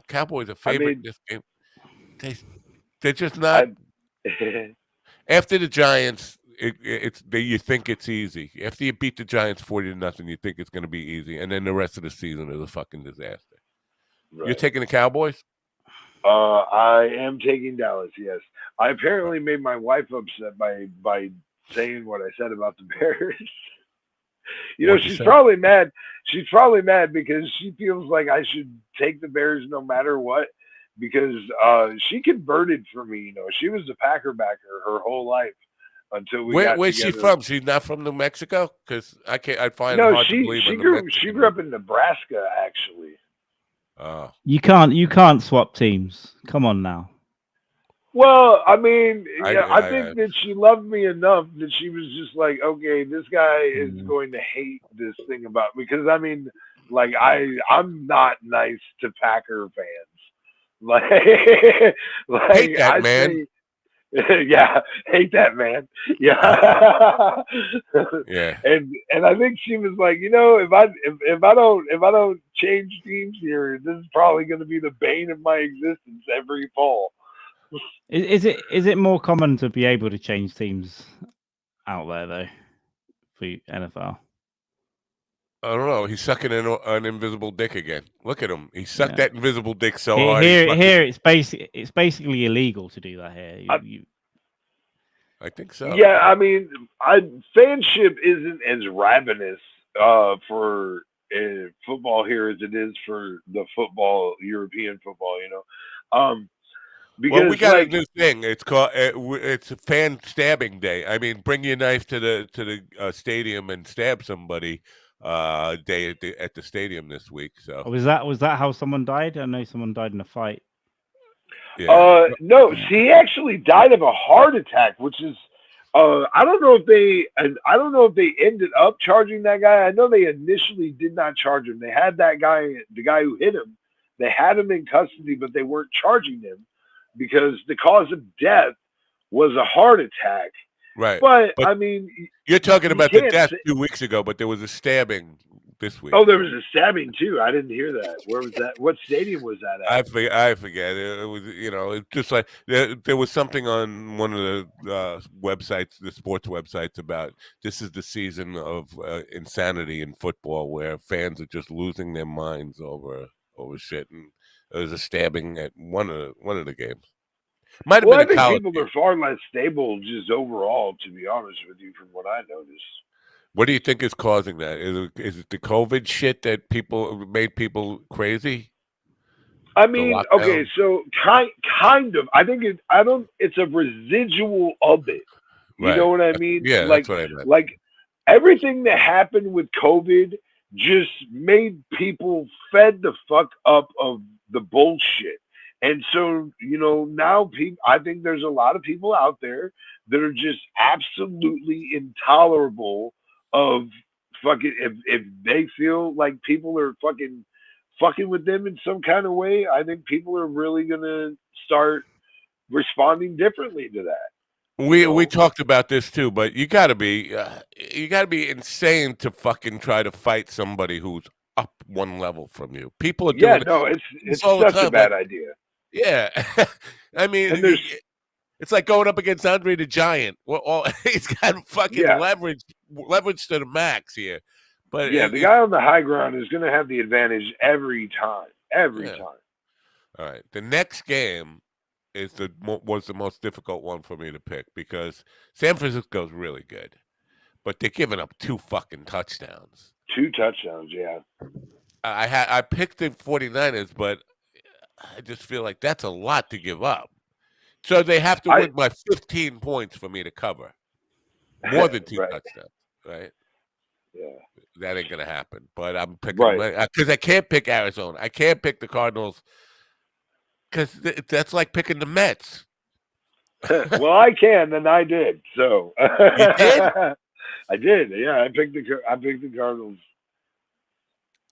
Cowboys are favorite in this game. They're just not. After the Giants, you think it's easy. After you beat the Giants 40-0, you think it's going to be easy, and then the rest of the season is a fucking disaster. Right. You're taking the Cowboys? I am taking Dallas. Yes, I apparently made my wife upset by saying what I said about the Bears. What'd you She's say? probably mad. She's probably mad because she feels like I should take the Bears no matter what. Because she converted for me. She was a Packer backer her whole life until we got Where's she together. from? She's not from New Mexico? Because I find it No, hard to believe a she New grew Mexican. up in Nebraska actually. Oh, You can't swap teams. Come on now. Well, I mean, yeah, I I think that she loved me enough that she was just like, okay, this guy is Mm. going to hate this thing about me because I mean, like I'm not nice to Packer fans. Like, hate that I man. say, yeah, hate that man. Yeah, Yeah. and I think she was like, if I don't change teams here, this is probably going to be the bane of my existence every fall. Is it more common to be able to change teams out there though for NFL? I don't know. He's sucking an invisible dick again. Look at him. He sucked Yeah. that invisible dick so Here, hard. He here, fucking. here it's basically illegal to do that here. I, I think so. Yeah, I mean, fanship isn't as ravenous for football here as it is for the European football. Well, Because we got a like, new thing. It's called it's a fan stabbing day. I mean, bring your knife to the stadium and stab somebody. Day at the stadium this week. So Was that how someone died? I know someone died in a fight. yeah. no, he actually died of a heart attack, which is. I don't know if they ended up charging that guy. I know they initially did not charge him. They had that guy, the guy who hit him, they had him in custody, but they weren't charging him because the cause of death was a heart attack. Right. But But I mean, you're talking you about the can't death say. 2 weeks ago, but there was a stabbing this week. Oh, there was a stabbing too. I didn't hear that. Where was that? What stadium was that at? I forget. It was, it's just like there was something on one of the websites, the sports websites, about this is the season of insanity in football, where fans are just losing their minds over shit. And there was a stabbing at one of the games. Might have Well, been I a think college people game. are far less stable just overall, to be honest with you, from what I noticed. What do you think is causing that? Is it the COVID shit that made people crazy? I The mean, okay, lockdown, so kind of. I think I don't. It's a residual of it. You know right? what I mean? Yeah, that's what I meant. Like everything that happened with COVID just made people fed the fuck up of the bullshit. And so, now people, I think there's a lot of people out there that are just absolutely intolerable of fucking if they feel like people are fucking with them in some kind of way. I think people are really gonna start responding differently to that. You We know? talked about this too, but you gotta be insane to fucking try to fight somebody who's up one level from you. People are Yeah, doing no, this it's all the such a time. Like, bad idea. yeah, I mean, And there's it's like going up against Andre the Giant. Well, he's got fucking yeah, leverage to the max here. But yeah, the guy on the high ground is gonna have the advantage every time. Every yeah. time. All right, the next game was the most difficult one for me to pick because San Francisco's really good, but they're giving up 2 fucking touchdowns. 2 touchdowns, yeah. I picked the 49ers, but I just feel like that's a lot to give up. So they have to I win by 15 points for me to cover. More than 2 right. touchdowns, right? Yeah. That ain't gonna happen. But I'm picking them Right. because I can't pick Arizona. I can't pick the Cardinals because that's like picking the Mets. Well, I can, and I did. So You did? I did. Yeah, I picked the Cardinals.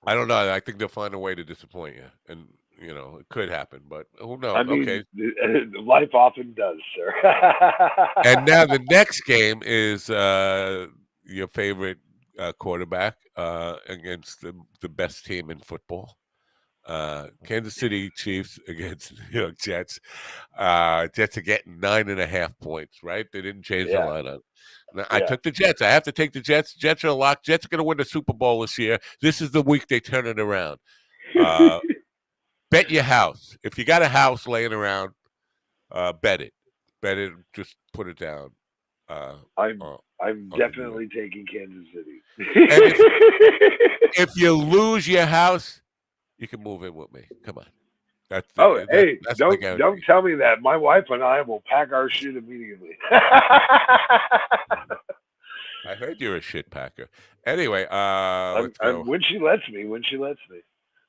I don't know. I think they'll find a way to disappoint you, and it could happen. But who knows? I mean, Okay. life often does, sir. And now the next game is your favorite quarterback against the best team in football. Kansas City Chiefs against the New York Jets. Jets are getting 9.5 points, right? They didn't change the Yeah, lineup. Now, I yeah. took the Jets. I have to take the Jets. Jets are a lock. Jets are going to win the Super Bowl this year. This is the week they turn it around. Bet your house. If you got a house laying around, bet it. better just put it down. I'm on I'm the New York. definitely taking Kansas City. And if you lose your house, you can move in with me. Come on, Oh, hey, that's my don't guarantee. tell me that. My wife and I will pack our shit immediately. I heard you're a shit packer. Anyway, let's I'm go. when she lets me. When she lets me.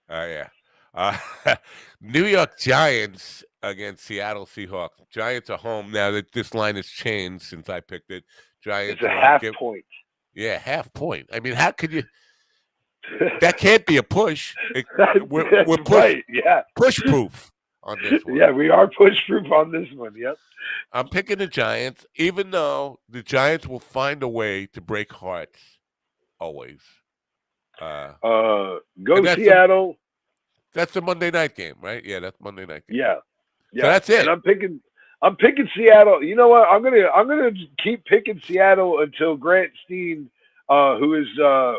Yeah. Uh, New York Giants against Seattle Seahawks. Giants are home now that this line has changed since I picked it. It's Giants a are half point. yeah, half point. I mean, how could you? That can't be a push. We're That's right. Yeah. push proof on this one. Yeah, we are push proof on this one. Yep. I'm picking the Giants, even though the Giants will find a way to break hearts always. Go And Seattle. that's the Monday night game, right? Yeah, that's Monday night game. Yeah. So Yeah. that's And it. I'm picking Seattle. You know what? I'm gonna keep picking Seattle until Grant Steen, who is a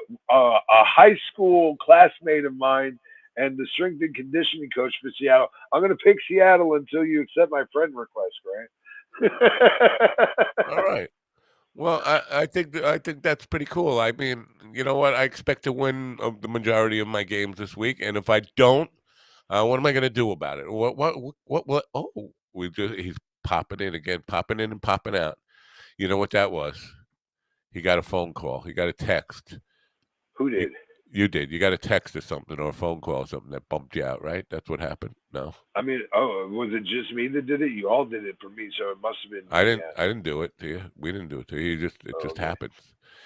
high school classmate of mine and the strength and conditioning coach for Seattle. I'm gonna pick Seattle until you accept my friend request, Grant. All right. Well, I think that's pretty cool. I mean, you know what? I expect to win the majority of my games this week, and if I don't, what am I going to do about it? What? Oh, he's popping in again, popping in and popping out. You know what that was? He got a phone call. He got a text. Who You, did? you did. You got a text or something, or a phone call or something that bumped you out, right? That's what happened. No, I mean, oh, was it just me that did it? You all did it for me, so it must have been I me. didn't. I didn't do it to you. We didn't do it to you. It Oh, just okay. happens.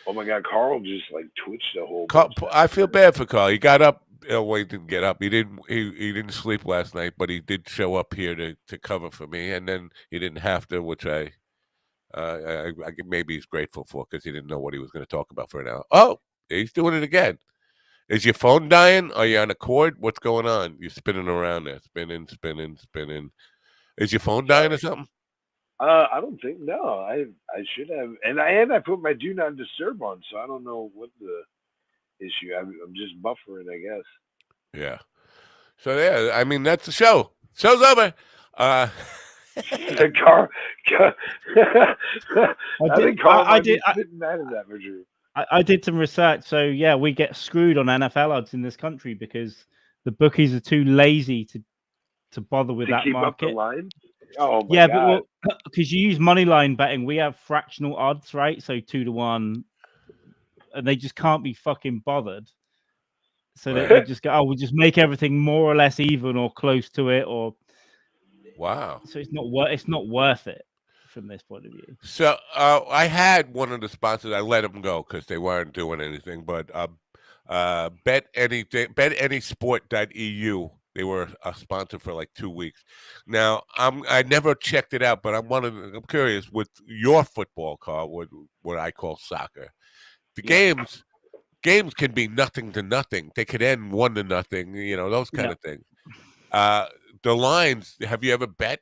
Oh my God, Carl just like twitched a whole Carl, bunch. I feel bad for Carl. He got up. Well, he didn't get up. He didn't. He didn't sleep last night, but he did show up here to cover for me, and then he didn't have to, which maybe he's grateful for because he didn't know what he was going to talk about for an hour. Oh, he's doing it again. Is your phone dying? Are you on a cord? What's going on? You're spinning around there, spinning, spinning, spinning. Is your phone dying or something? I don't think no. I should have, and I put my do not disturb on, so I don't know what the issue. I'm just buffering, I guess. Yeah. So yeah, I mean that's the show. Show's over. Car, I did- think Carl I might did- be sitting mad at that for Drew. I did some research. So yeah, we get screwed on NFL odds in this country because the bookies are too lazy to bother with To that keep up the market. line. Oh my Yeah, God. but because you use money line betting, we have fractional odds, right? So 2-1, and they just can't be fucking bothered. So they just go, oh, we'll just make everything more or less even or close to it, or Wow. so it's not worth it from this point of view. So I had one of the sponsors. I let them go because they weren't doing anything. But betanysport.eu. They were a sponsor for like 2 weeks. Now I never checked it out, but I'm curious with your football, Carl, what I call soccer. The games can be nothing to nothing. They could end 1-0. You know those kind of things. The lines. Have you ever bet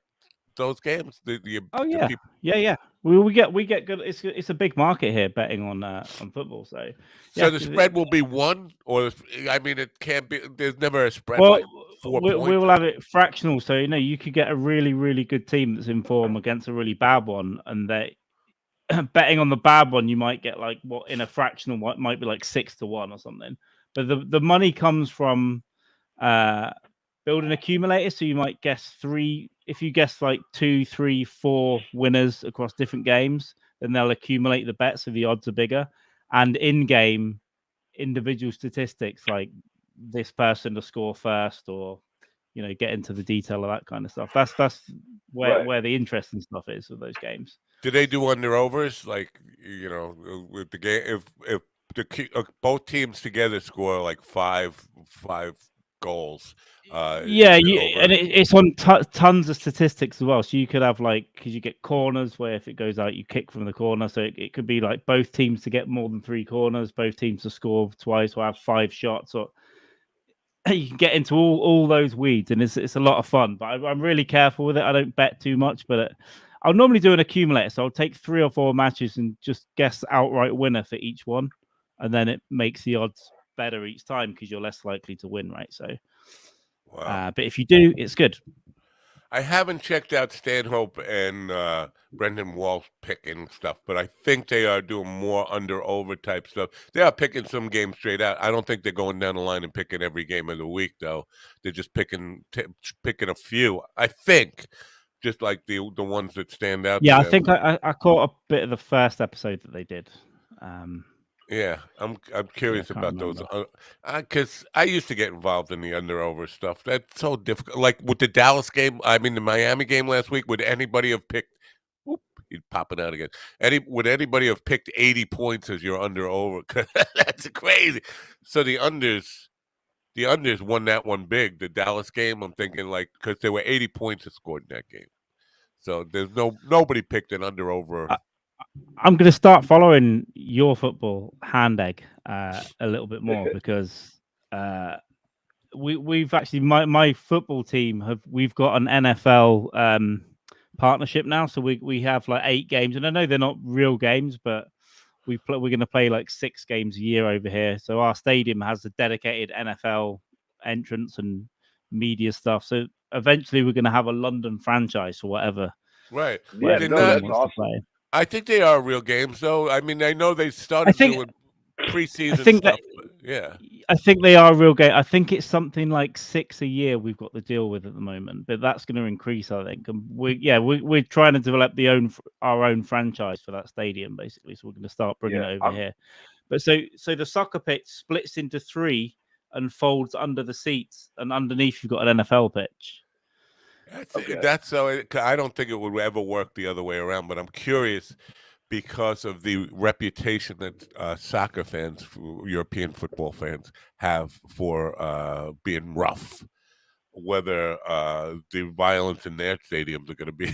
those games? Yeah. We get good. It's a big market here betting on football. So the spread will be 1, or I mean, it can't be. There's never a spread well, like 4 points. we will have it fractional. So you could get a really really good team that's in form against a really bad one, and they betting on the bad one, you might get like what in a fractional might be like 6-1 or something. But the money comes from building accumulators. So you might guess 3. If you guess like 2, 3, 4 winners across different games, then they'll accumulate the bets, so the odds are bigger. And in-game individual statistics like this person to score first, or get into the detail of that kind of stuff. That's where the interesting stuff is with those games. Do they do under overs? Like with the game, if both teams together score like five goals. And it's on tons of statistics as well. So you could have because you get corners where if it goes out, you kick from the corner. So it could be like both teams to get more than 3 corners, both teams to score twice, or have 5 shots, or you can get into all those weeds, and it's a lot of fun. But I'm really careful with it. I don't bet too much, but I'll normally do an accumulator. So I'll take 3 or 4 matches and just guess outright winner for each one, and then it makes the odds better each time because you're less likely to win, right? So, wow. but if you do, it's good. I haven't checked out Stanhope and Brendan Walsh picking stuff, but I think they are doing more under-over type stuff. They are picking some games straight out. I don't think they're going down the line and picking every game of the week, though. They're just picking a few. I think, just like the ones that stand out. Yeah, to I them. think I caught a bit of the first episode that they did. Yeah, I'm curious can't about those remember. because I used to get involved in the under-over stuff. That's so difficult. Like with the Dallas game, I mean the Miami game last week. Would anybody have picked? Whoop, he's popping out again. Would anybody have picked 80 points as your under-over? That's crazy. So the unders won that one big. The Dallas game, I'm thinking like because there were 80 points scored in that game. So there's nobody picked an under-over. I'm going to start following your football hand egg a little bit more because we've actually my football team we've got an NFL partnership now, so we have like 8 games, and I know they're not real games, but we're going to play like 6 games a year over here. So our stadium has a dedicated NFL entrance and media stuff. So eventually we're going to have a London franchise or whatever. Right. Yeah, They're no, not- that's awesome. I think they are real games, though. I mean, I know they started doing preseason stuff. Yeah, I think they are real game. I think it's something like 6 a year we've got to deal with at the moment, but that's going to increase, I think. And we're trying to develop our own franchise for that stadium, basically. So we're going to start bringing it over here. But so the soccer pitch splits into 3 and folds under the seats, and underneath you've got an NFL pitch. that's so. I don't think it would ever work the other way around. But I'm curious because of the reputation that soccer fans, European football fans, have for being rough. Whether the violence in their stadiums are going to be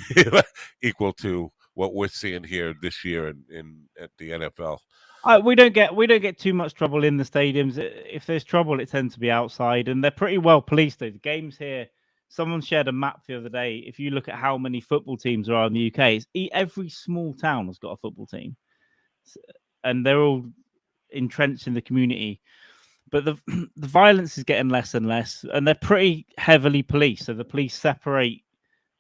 equal to what we're seeing here this year at the NFL. We don't get too much trouble in the stadiums. If there's trouble, it tends to be outside, and they're pretty well policed. The games here. Someone shared a map the other day. If you look at how many football teams there are in the UK, every small town has got a football team, and they're all entrenched in the community. But the violence is getting less and less, and they're pretty heavily policed. So the police separate.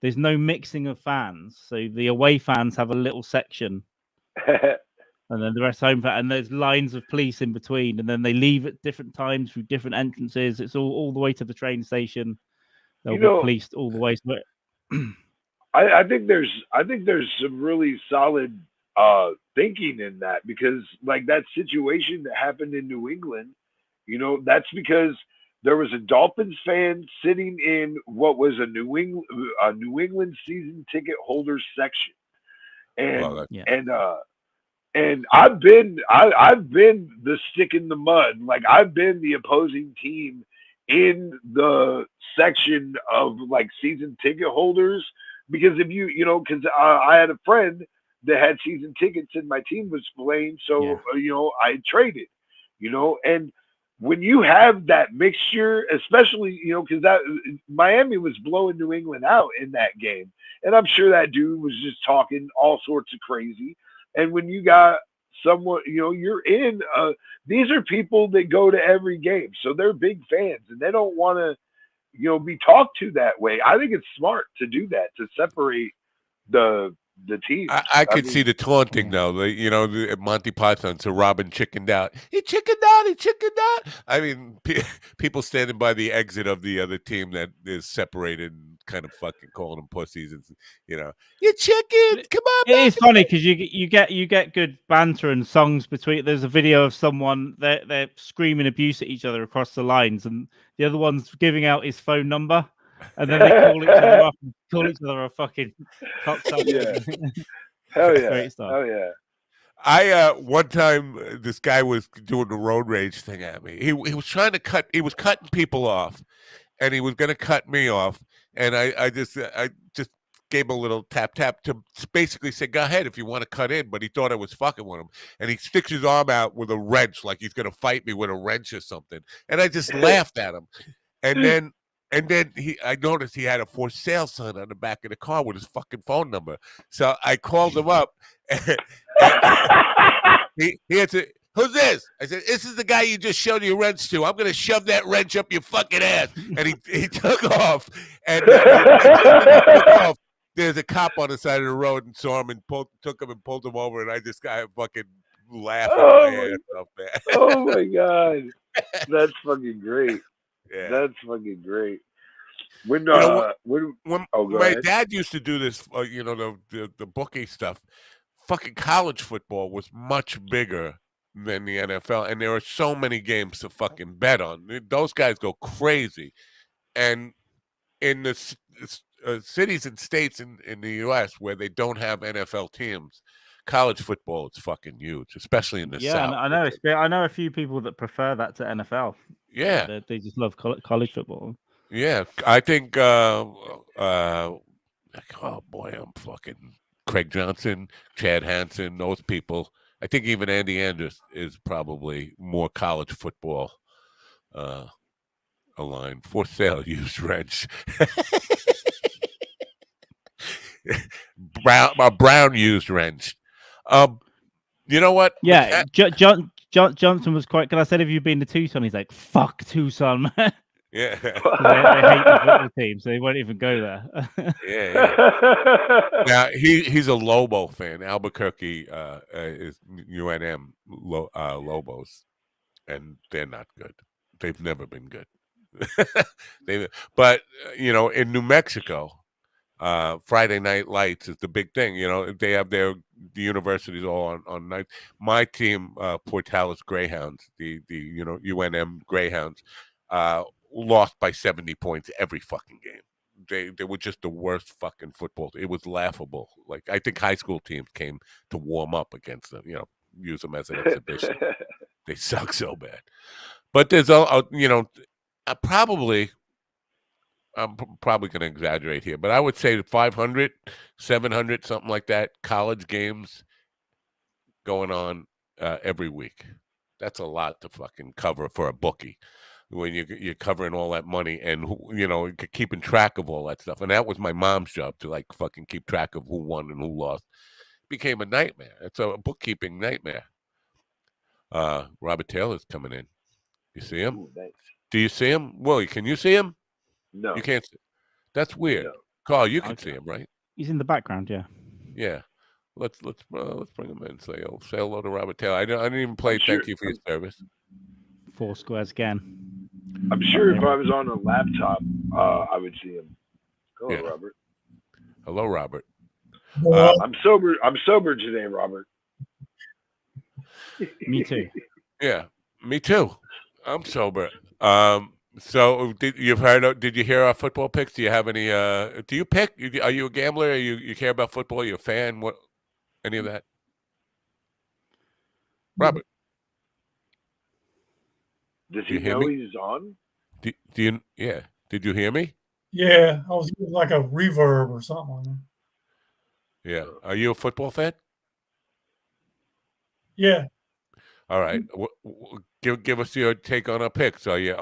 There's no mixing of fans. So the away fans have a little section. And then the rest home, and there's lines of police in between, and then they leave at different times through different entrances. It's all the way to the train station. They'll be policed all the way. I think there's some really solid thinking in that, because like that situation that happened in New England, that's because there was a Dolphins fan sitting in what was a New England season ticket holders section, and I've been the stick in the mud. Like I've been the opposing team in the section of like season ticket holders, because if because I had a friend that had season tickets and my team was playing, so I traded, and when you have that mixture, especially because that Miami was blowing New England out in that game, and I'm sure that dude was just talking all sorts of crazy. And when you got someone, you're in, these are people that go to every game. So they're big fans and they don't want to, be talked to that way. I think it's smart to do that, to separate the teams. I could see the taunting though. The Monty Python. So Robin chickened out. He chickened out. He chickened out. I mean, people standing by the exit of the other team that is separated, and kind of fucking calling them pussies, and you chickens, come on. It is funny because you get good banter and songs between. There's a video of someone they're screaming abuse at each other across the lines, and the other one's giving out his phone number. And then they call each other up and call each other a fucking cocksucker. Yeah. Hell yeah. Great stuff. Hell yeah. I one time this guy was doing the road rage thing at me. He was trying to he was cutting people off, and he was going to cut me off. And I just gave him a little tap to basically say, go ahead if you want to cut in. But he thought I was fucking with him, and he sticks his arm out with a wrench, like he's going to fight me with a wrench or something. And I just laughed at him, and then. I noticed he had a for sale sign on the back of the car with his fucking phone number. So I called him up. And he Who's this? I said, this is the guy you just showed your wrench to. I'm going to shove that wrench up your fucking ass. And he took off. And just when he took off, there's a cop on the side of the road and saw him and took him and pulled him over. And I just got fucking laughing my ass off, man. Oh my God. That's fucking great. Yeah. That's fucking great. When my dad used to do this, the bookie stuff, fucking college football was much bigger than the NFL, and there are so many games to fucking bet on. Those guys go crazy, and in the cities and states in the U.S. where they don't have NFL teams, college football is fucking huge, especially in the South. I know. I know a few people that prefer that to NFL. Yeah, they just love college football. Yeah, I think. Oh boy, I'm fucking Craig Johnson, Chad Hansen, those people. I think even Andy Andrews is probably more college football aligned. For sale, used wrench. brown used wrench. You know what? Yeah, Johnson was quite. Because I said, "Have you been to Tucson?" He's like, "Fuck Tucson, man." Yeah, they hate the football team, so they won't even go there. yeah. Now he's a Lobo fan. Albuquerque is UNM Lobos, and they're not good. They've never been good. But in New Mexico, Friday Night Lights is the big thing. They have the universities all on night. My team, Portales Greyhounds, the UNM Greyhounds, lost by 70 points every fucking game. They were just the worst fucking football. It was laughable. Like, I think high school teams came to warm up against them, use them as an exhibition. They suck so bad. But there's I'm probably going to exaggerate here, but I would say 500, 700, something like that, college games going on every week. That's a lot to fucking cover for a bookie when you're covering all that money and keeping track of all that stuff. And that was my mom's job, to like fucking keep track of who won and who lost. It became a nightmare. It's a bookkeeping nightmare. Robert Taylor's coming in. You see him? Ooh, nice. Do you see him? Willie, can you see him? No. You can't see. That's weird. No. Carl, you can see him, right? He's in the background, yeah. Yeah. Let's bring him in. Say hello to Robert Taylor. I didn't even play Thank You for Your Service. 4 squares again. I'm sure if I was on a laptop, I would see him. Hello, Robert. Hello, Robert. I'm sober. I'm sober today, Robert. Me too. Yeah, me too. I'm sober. So did you hear our football picks? Do you have any? Do you pick? Are you a gambler? You care about football? Are you a fan? What? Any of that? Robert. Does he know he's on? Do you? Yeah. Did you hear me? Yeah, I was getting like a reverb or something on there. Yeah. Are you a football fan? Yeah. All right. Give us your take on our picks. Are you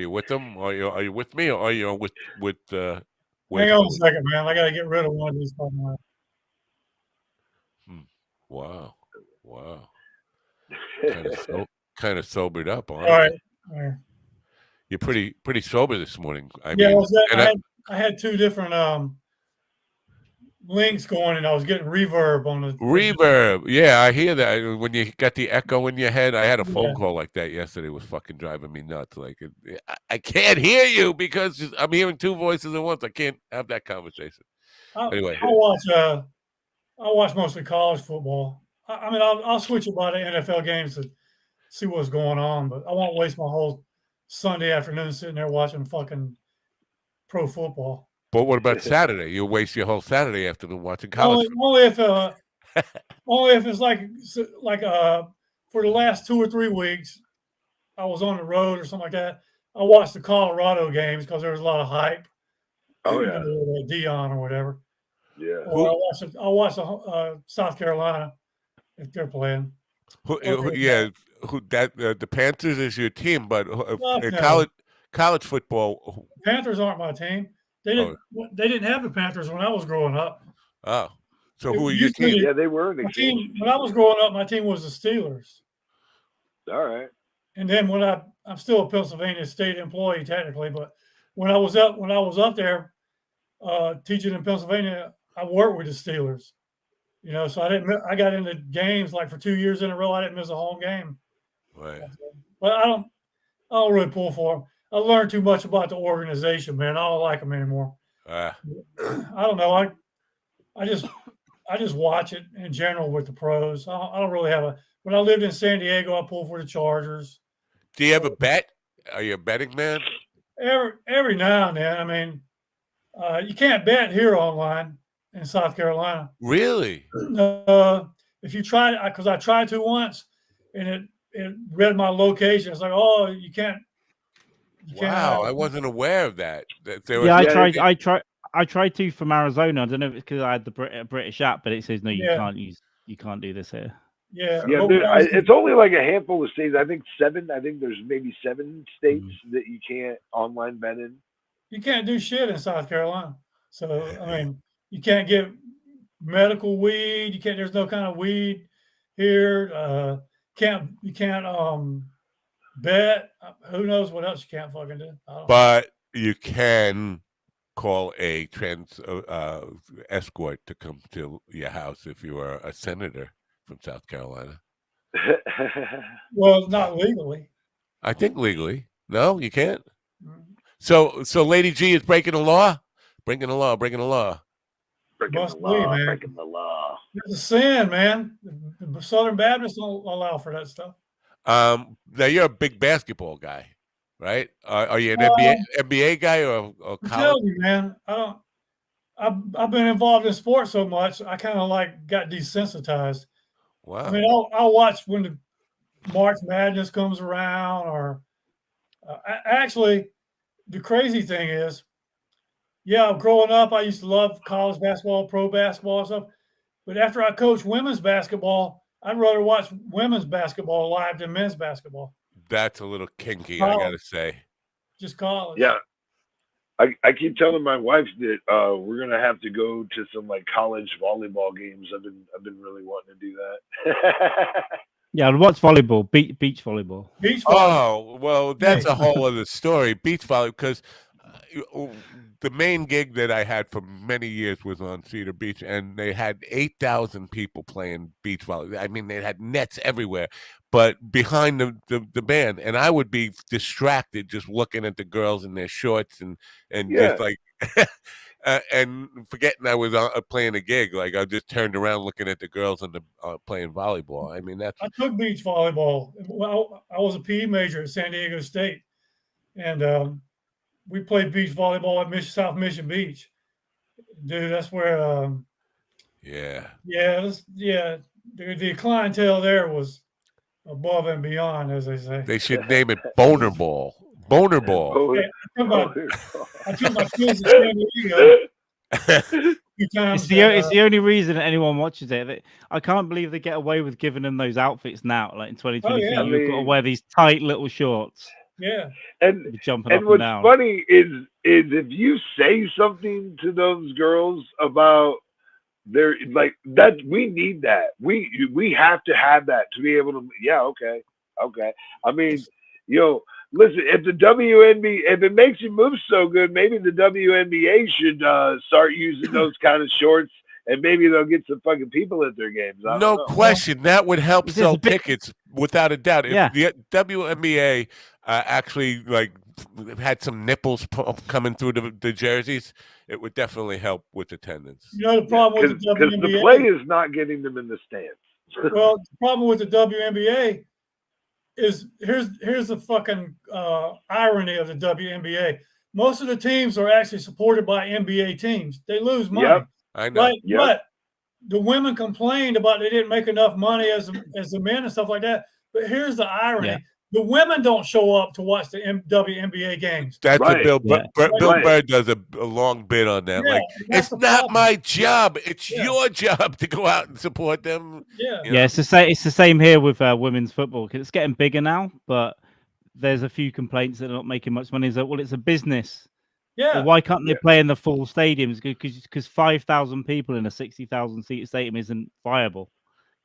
with them? Are you with me, or are you with? Hang on a second, man. I got to get rid of one of these. Wow. Kind of sobered up, aren't All you? right. You're pretty sober this morning. I had 2 different links going, and I was getting reverb on the reverb. Yeah, I hear that. When you got the echo in your head, I had a phone call like that yesterday. It was fucking driving me nuts. Like, I can't hear you because I'm hearing 2 voices at once. I can't have that conversation. Anyway, I watch mostly college football. I mean, I'll switch it by the NFL games to see what's going on, but I won't waste my whole Sunday afternoon sitting there watching fucking pro football. But what about Saturday? You'll waste your whole Saturday afternoon watching college. Only if it's like for the last 2 or 3 weeks, I was on the road or something like that. I watched the Colorado games because there was a lot of hype. Oh yeah, Dion or whatever. Yeah. Or I'll watch South Carolina if they're playing. The Panthers is your team, but college football. Panthers aren't my team. They didn't have the Panthers when I was growing up. Oh, so who are your team? Yeah, they were the team. When I was growing up, my team was the Steelers. All right. And then when I'm still a Pennsylvania State employee technically, but when I was up there teaching in Pennsylvania, I worked with the Steelers. So I got into games like for 2 years in a row. I didn't miss a home game. Right. But I don't really pull for them. I learned too much about the organization, man. I don't like them anymore. I don't know. I just watch it in general with the pros. I don't really have when I lived in San Diego, I pulled for the Chargers. Do you have a bet? Are you a betting man? Every now and then. I mean, you can't bet here online in South Carolina. Really? If you try, because I tried to once, and it read my location. It's like, oh, you can't. Wow, I wasn't aware of that. I tried to from Arizona. I don't know if it's because I had the British app, but it says no, you can't do this here. Yeah, it's only like a handful of states. I think 7. I think there's maybe 7 states that you can't online bet in. You can't do shit in South Carolina. So I mean, you can't get medical weed. You can't. There's no kind of weed here. You can't bet. Who knows what else you can't fucking do? But you can call a trans escort to come to your house if you are a senator from South Carolina. Well, not legally. I think legally. No, you can't. So Lady G is breaking the law. Breaking the law. Breaking the law. It's a sin, man. The Southern Baptists don't allow for that stuff. Now you're a big basketball guy, right? Are you an NBA guy or college? I'm telling you, man. I've been involved in sports so much. I kind of got desensitized. Wow. I mean, I'll watch when the March Madness comes around, or actually, the crazy thing is, growing up, I used to love college basketball, pro basketball and stuff. But after I coached women's basketball, I'd rather watch women's basketball live than men's basketball. That's a little kinky, I gotta say. Just college. Yeah. I keep telling my wife that we're gonna have to go to some like college volleyball games. I've been really wanting to do that. Yeah, what's volleyball? Beach volleyball. Beach volleyball. Oh, well, that's a whole other story. Beach volleyball, because the main gig that I had for many years was on Cedar Beach, and they had 8,000 people playing beach volleyball. I mean, they had nets everywhere, but behind the band, and I would be distracted just looking at the girls in their shorts and just like and forgetting I was playing a gig. Like I just turned around looking at the girls and playing volleyball. I mean, I took beach volleyball. Well, I was a PE major at San Diego State, and we played beach volleyball at South Mission Beach. Dude, that's where. The clientele there was above and beyond, as they say. They should name it Boner Ball. Boner Ball. I took my kids to San Diego. It's the only reason that anyone watches it. I can't believe they get away with giving them those outfits now. Like in 2023, you've got to wear these tight little shorts. Yeah, and what's funny is if you say something to those girls about their like that, we need that. We have to have that to be able to. Yeah, okay. I mean, listen. If the WNBA, if it makes you move so good, maybe the WNBA should start using those kind of shorts. And maybe they'll get some fucking people at their games. No question. That would help sell tickets without a doubt. If the WNBA actually had some nipples coming through the jerseys, it would definitely help with attendance. The problem with the WNBA, because the play is not getting them in the stands. Well, the problem with the WNBA is here's the fucking irony of the WNBA. Most of the teams are actually supported by NBA teams. They lose money. Yep. I know. But the women complained about they didn't make enough money as the men and stuff like that. But here's the irony. Yeah. The women don't show up to watch the WNBA games. That's what Bill Burr does a long bit on that. Yeah, it's not my job. It's your job to go out and support them. Yeah, it's the same here with women's football, because it's getting bigger now, but there's a few complaints that are not making much money. It's a business. Yeah. Well, why can't they play in the full stadiums? Because 5,000 people in a 60,000 seat stadium isn't viable.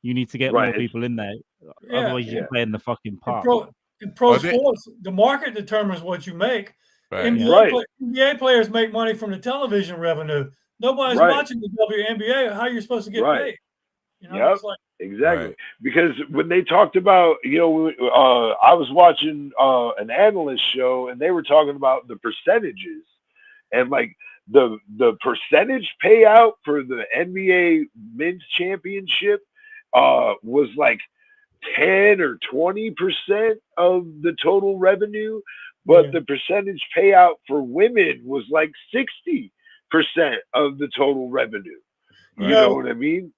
You need to get Right, more it's- people in there. Yeah, Otherwise, you yeah. play in the fucking in park. pro Are they- sports, the market determines what you make. Right. NBA, Right. NBA players make money from the television revenue. Nobody's Right. watching the WNBA. How you're supposed to get Right. paid? You know, Yep. it's like Exactly. Right. Because when they talked about, I was watching an analyst show and they were talking about the percentages and like the percentage payout for the NBA men's championship was like 10 or 20% of the total revenue, but Yeah. the percentage payout for women was like 60% of the total revenue. You You know, know what I mean?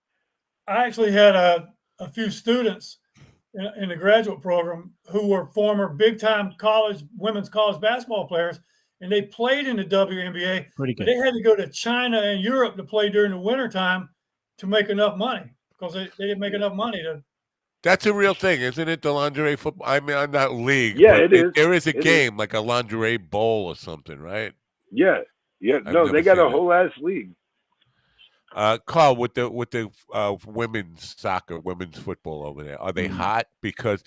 I actually had a few students in the graduate program who were former big time women's college basketball players, and they played in the WNBA. Pretty But good. they had to go to China and Europe to play during the wintertime to make enough money because they didn't make enough money to. That's a real thing, isn't it? The lingerie football. I mean, I'm not league. Yeah, but it is. There is a It is. game like a lingerie bowl or something, right? Yeah. Yeah. I've No, never they got a seen it. whole ass league. Carl, with the women's soccer, women's football over there, are they hot? Because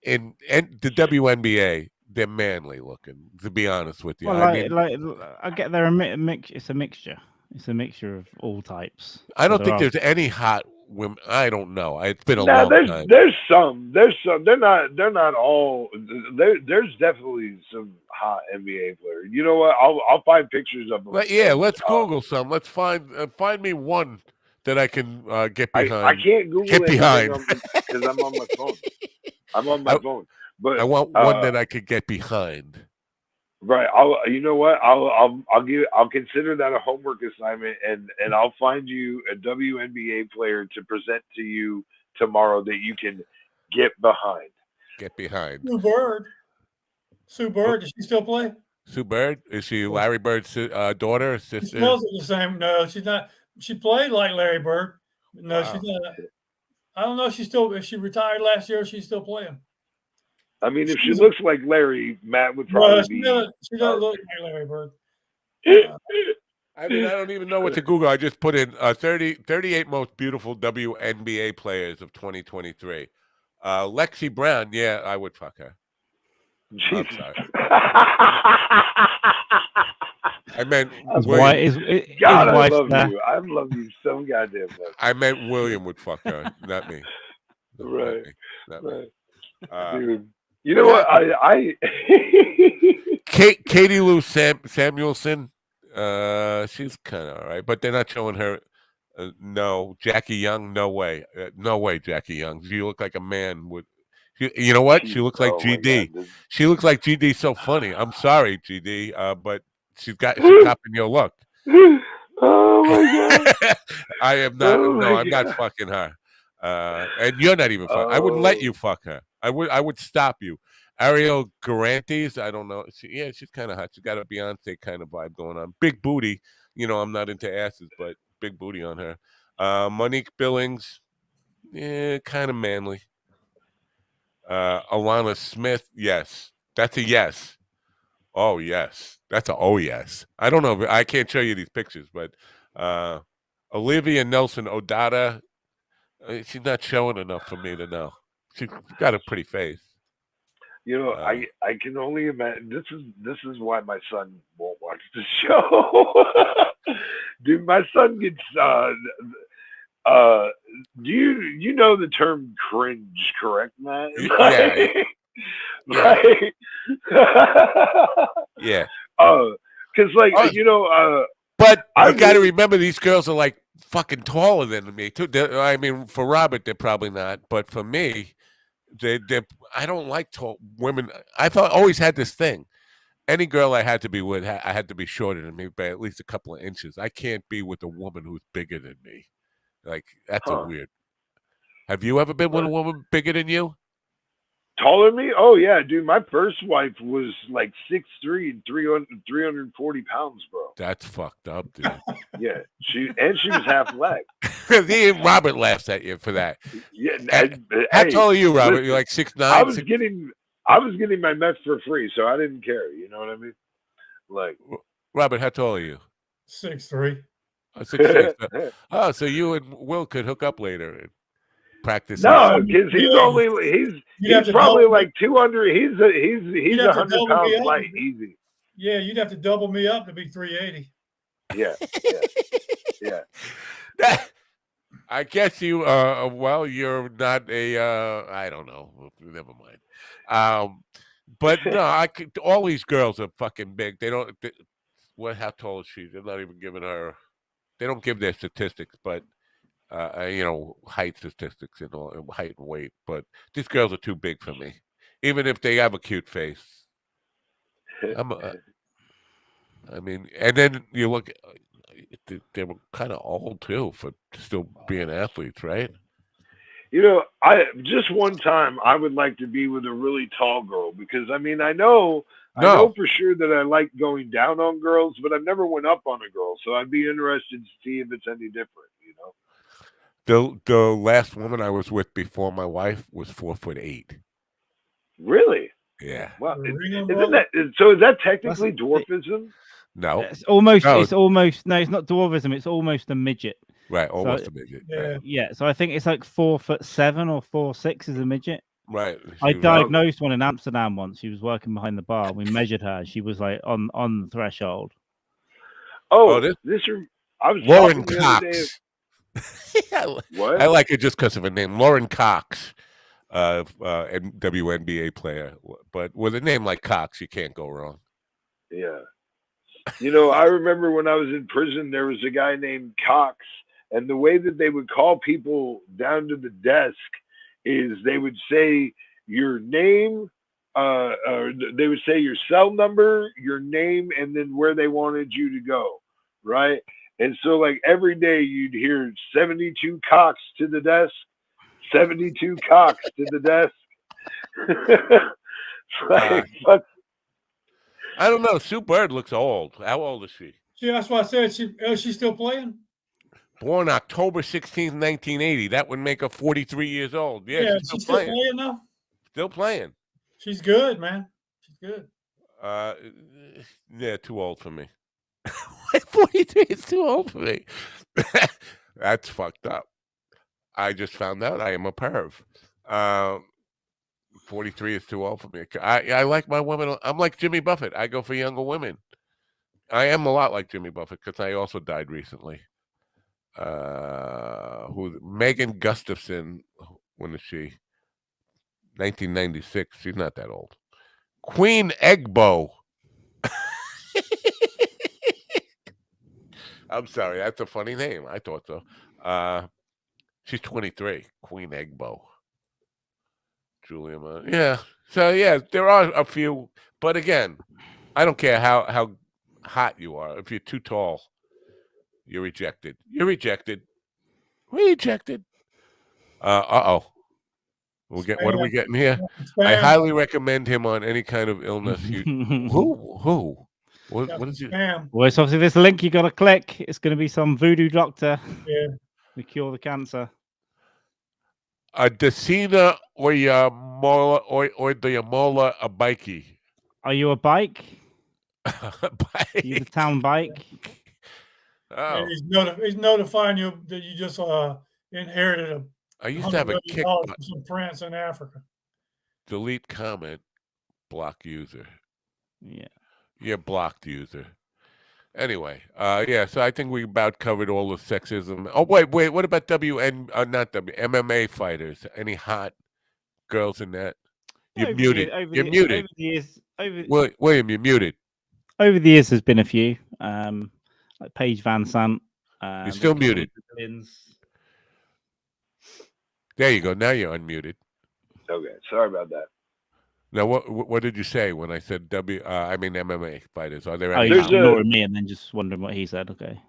in the WNBA, they're manly looking. To be honest with you, Well, I like, mean, I get there a mix. It's a mixture. It's a mixture of all types. I So don't there think are- there's any hot women. I don't know. It's been a Nah, long time. there's some. They're not all. There's definitely some hot NBA players. You know what? I'll find pictures of them. Let's Google some. Let's find me one that I can get behind. I can't Google Get behind. because I'm on my phone. I'm on my phone. But I want one that I could get behind. right. You know what? I'll consider that a homework assignment, and I'll find you a WNBA player to present to you tomorrow that you can get behind. Get behind. Sue Bird. Sue Bird, does she still play? Sue Bird? Is she Larry Bird's daughter or She sister? smells it the same. No, she's not. She played like Larry Bird. No, Wow. she's not. I don't know if she retired last year or she's still playing. I mean, if she looks like Larry, Matt would No, probably she be. doesn't look like Larry Bird. I mean, I don't even know what to Google. I just put in 38 most beautiful WNBA players of 2023. Lexi Brown, yeah, I would fuck her. I'm Jesus. sorry. I meant His William. wife is his God, I wife's love there. you. I love you so goddamn much. I meant William would fuck her, not me. No, not Right. me, not me. Right. Dude, you know what? I Katie Lou Samuelson, she's kind of all right, but they're not showing her. No, Jackie Young, no way, Jackie Young. She looked like a man with. You know what? She looks like oh my GD. God, She looks like GD. So funny. I'm sorry, GD, but she's copying your look. oh my God. I am not. Oh No, my I'm not God. fucking her. And you're not even fucking. I wouldn't let Oh. you fuck her. I would stop you. Ariel Garantes, I don't know. She's kind of hot. She's got a Beyonce kind of vibe going on. Big booty. You know, I'm not into asses, but big booty on her. Monique Billings, kind of manly. Alana Smith, yes. That's a yes. Oh, yes. That's a oh, yes. I don't know. I can't show you these pictures, but Olivia Nelson Odata, she's not showing enough for me to know. She's got a pretty face. You know, I can only imagine. This is why my son won't watch the show. Dude, my son gets. Do you know the term cringe, correct, Matt? Yeah. Right. Yeah. Because But I you got to really- remember these girls are like fucking taller than me too. I mean, for Robert, they're probably not, but for me, they I don't like tall women. I've always had this thing. Any girl I had to be with, I had to be shorter than me by at least a couple of inches. I can't be with a woman who's bigger than me. Like that's a Huh. weird. Have you ever been with a woman bigger than you? Taller than me? Oh yeah, dude. My first wife was like 6'3" and 340 pounds, bro. That's fucked up, dude. Yeah, she was half black. Even Robert laughs at you for that. Yeah, How hey, tall are you, Robert? listen, You're like 6'9"? I was getting my meds for free, so I didn't care. You know what I mean? Like Robert, how tall are you? 6'3". 6'6". Oh, so you and Will could hook up later. practice. No, because he's You'd have he's to probably double, like 200. He's you'd have to 100 double me pounds up. light, easy. Yeah, you'd have to double me up to be 380. Yeah, yeah. I guess you. Well, you're not a. I don't know. Never mind. But no, I could. All these girls are fucking big. They don't. What? How tall is she? They're not even giving her. They don't give their statistics, but height statistics and all, height and weight. But these girls are too big for me, even if they have a cute face. I mean, and then you look. They were kind of old too for still being athletes, right? I just one time I would like to be with a really tall girl because I mean I know No, for sure that I like going down on girls, but I've never went up on a girl, so I'd be interested to see if it's any different. the last woman I was with before my wife was 4'8". Really? Yeah. Well, The Ringo isn't brother? so? Is that That's technically it. dwarfism? No. It's almost. No. It's almost. No, it's not dwarvism. It's almost a midget. Right. So Almost a midget. Yeah. yeah. So I think it's like 4'7" or 4'6" is a midget. Right. I She was- diagnosed one in Amsterdam once. She was working behind the bar. We measured her. She was like on the threshold. Oh, this I was Lauren talking the other day. Cox. What? I like it just because of her name, Lauren Cox, WNBA player. But with a name like Cox, you can't go wrong. Yeah. I remember when I was in prison, there was a guy named Cox, and the way that they would call people down to the desk is they would say your name, or they would say your cell number, your name, and then where they wanted you to go, right? And so, like every day, you'd hear 72 Cox to the desk, 72 Cox to the desk. It's like, fuck. I don't know. Sue Bird looks old. How old is she? See, that's why I said she's still playing. Born October 16th, 1980. That would make her 43 years old. Yeah, she's still playing now. Still playing. She's good, man. She's good. Yeah, too old for me. 43 is too old for me. That's fucked up. I just found out I am a perv. 43 is too old for me. I like my women. I'm like Jimmy Buffett. I go for younger women. I am a lot like Jimmy Buffett because I also died recently. Megan Gustafson? When is she? 1996. She's not that old. Queen Egbo. I'm sorry, that's a funny name. I thought so. She's 23. Queen Egbo. Julia. Yeah. So yeah, there are a few, but again, I don't care how hot you are. If you're too tall, you're rejected. You're rejected. Rejected. Uh-oh. What are we getting here? I highly recommend him on any kind of illness. Who? What is it? Spam. Well, it's obviously this link you got to click. It's going to be some voodoo doctor Yeah. to cure the cancer. Decina or the mola a bikey. Are you a bike? Bike. You the town bike? Oh. And he's notifying you that you just inherited I used to have a kick $100 button. from some prince in Africa. Delete comment, block user. Yeah. You're blocked user. Anyway, yeah, so I think we about covered all the sexism. Oh, wait, what about MMA fighters? Any hot girls in that? You're muted. You're muted. William, you're muted. Over the years, there's been a few. Like Paige Van Sant. You're still muted. There you go. Now you're unmuted. Okay, sorry about that. Now, what did you say when I said MMA fighters? Are there Oh, any? you're ignoring me and then just wondering what he said. Okay.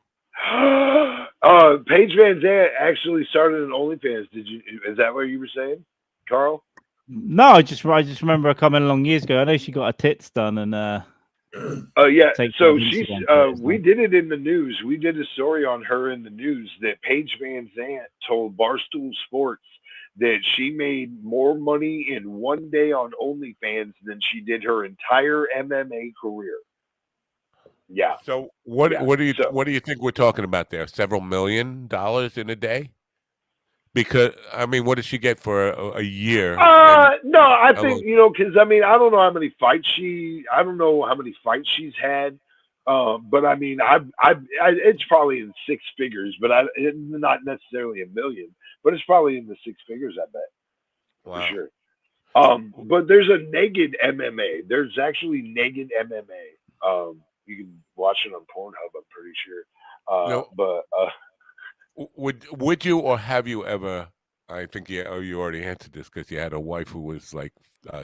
Paige Van Zandt actually started an OnlyFans. Is that what you were saying, Carl? No, I just remember her coming along years ago. I know she got her tits done and yeah. So she's we did it in the news. We did a story on her in the news that Paige Van Zandt told Barstool Sports that she made more money in one day on OnlyFans than she did her entire MMA career. Yeah. So what do you think we're talking about there? Several $1 million in a day? Because I mean, what does she get for a year? And No, I a think little- because I mean I don't know how many fights I don't know how many fights she's had, but I mean it's probably in six figures, but not necessarily a million, but it's probably in the six figures. I bet for wow. sure. But there's a naked MMA. There's actually naked MMA. You can watch it on Pornhub. I'm pretty sure. No, But would you or have you ever? I think you already answered this because you had a wife who was like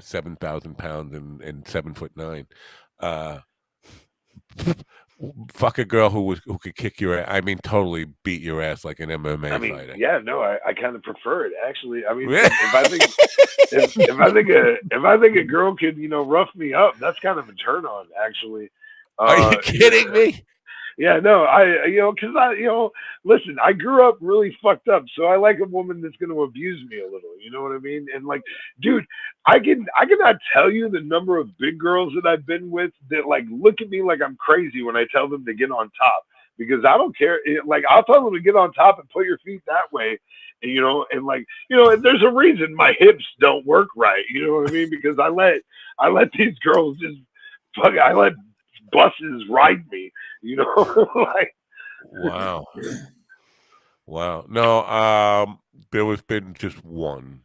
7,000 pounds and 7'9". Uh, fuck a girl who could kick your ass. I mean, totally beat your ass like an MMA I mean, fighter. yeah, no, I kind of prefer it actually. I mean, if I think if I think a girl could rough me up, that's kind of a turn on actually. Are you kidding me? Yeah, no, because listen, I grew up really fucked up, so I like a woman that's going to abuse me a little. You know what I mean? And like, dude, I cannot tell you the number of big girls that I've been with that like look at me like I'm crazy when I tell them to get on top because I don't care. Like, I'll tell them to get on top and put your feet that way, and like, and there's a reason my hips don't work right. You know what I mean? Because I let these girls just I let buses ride me. Like Wow. Wow. No, there was been just one.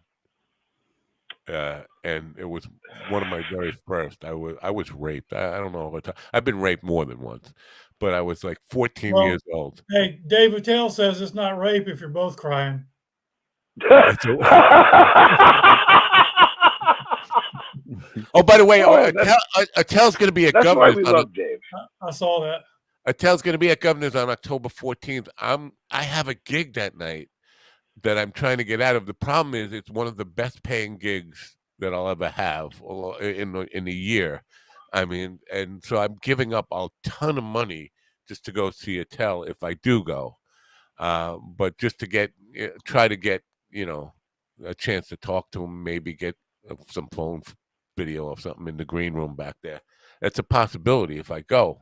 And it was one of my very first. I was raped. I don't know what I've been raped more than once, but I was like 14 Well, years old. hey, Dave Attell says it's not rape if you're both crying. It's oh, by the way, Attell's going to be at that's why Governor's. we love Dave. I saw that. Attell's going to be at Governor's on October 14th. I have a gig that night that I'm trying to get out of. The problem is it's one of the best paying gigs that I'll ever have in a year. I mean, and so I'm giving up a ton of money just to go see Attell if I do go. But just to try to get, a chance to talk to him, maybe get some phone video or something in the green room back there. That's a possibility if I go.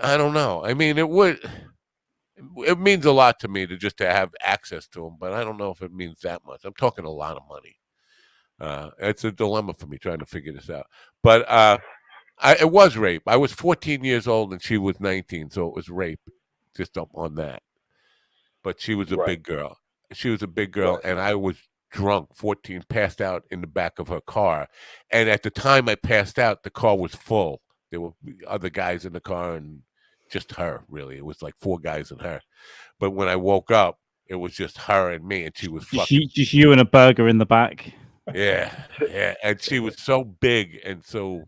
I don't know. I mean, it means a lot to me to have access to him, but I don't know if it means that much. I'm talking a lot of money. It's a dilemma for me trying to figure this out. But it was rape. I was 14 years old and she was 19, so it was rape just up on that. But she was a big girl. She was a big girl, and I was drunk, 14, passed out in the back of her car. And at the time I passed out, the car was full. There were other guys in the car and just her, really. It was like 4 guys and her. But when I woke up, it was just her and me, and she was fucking... Just you and a burger in the back. Yeah, yeah. And she was so big and so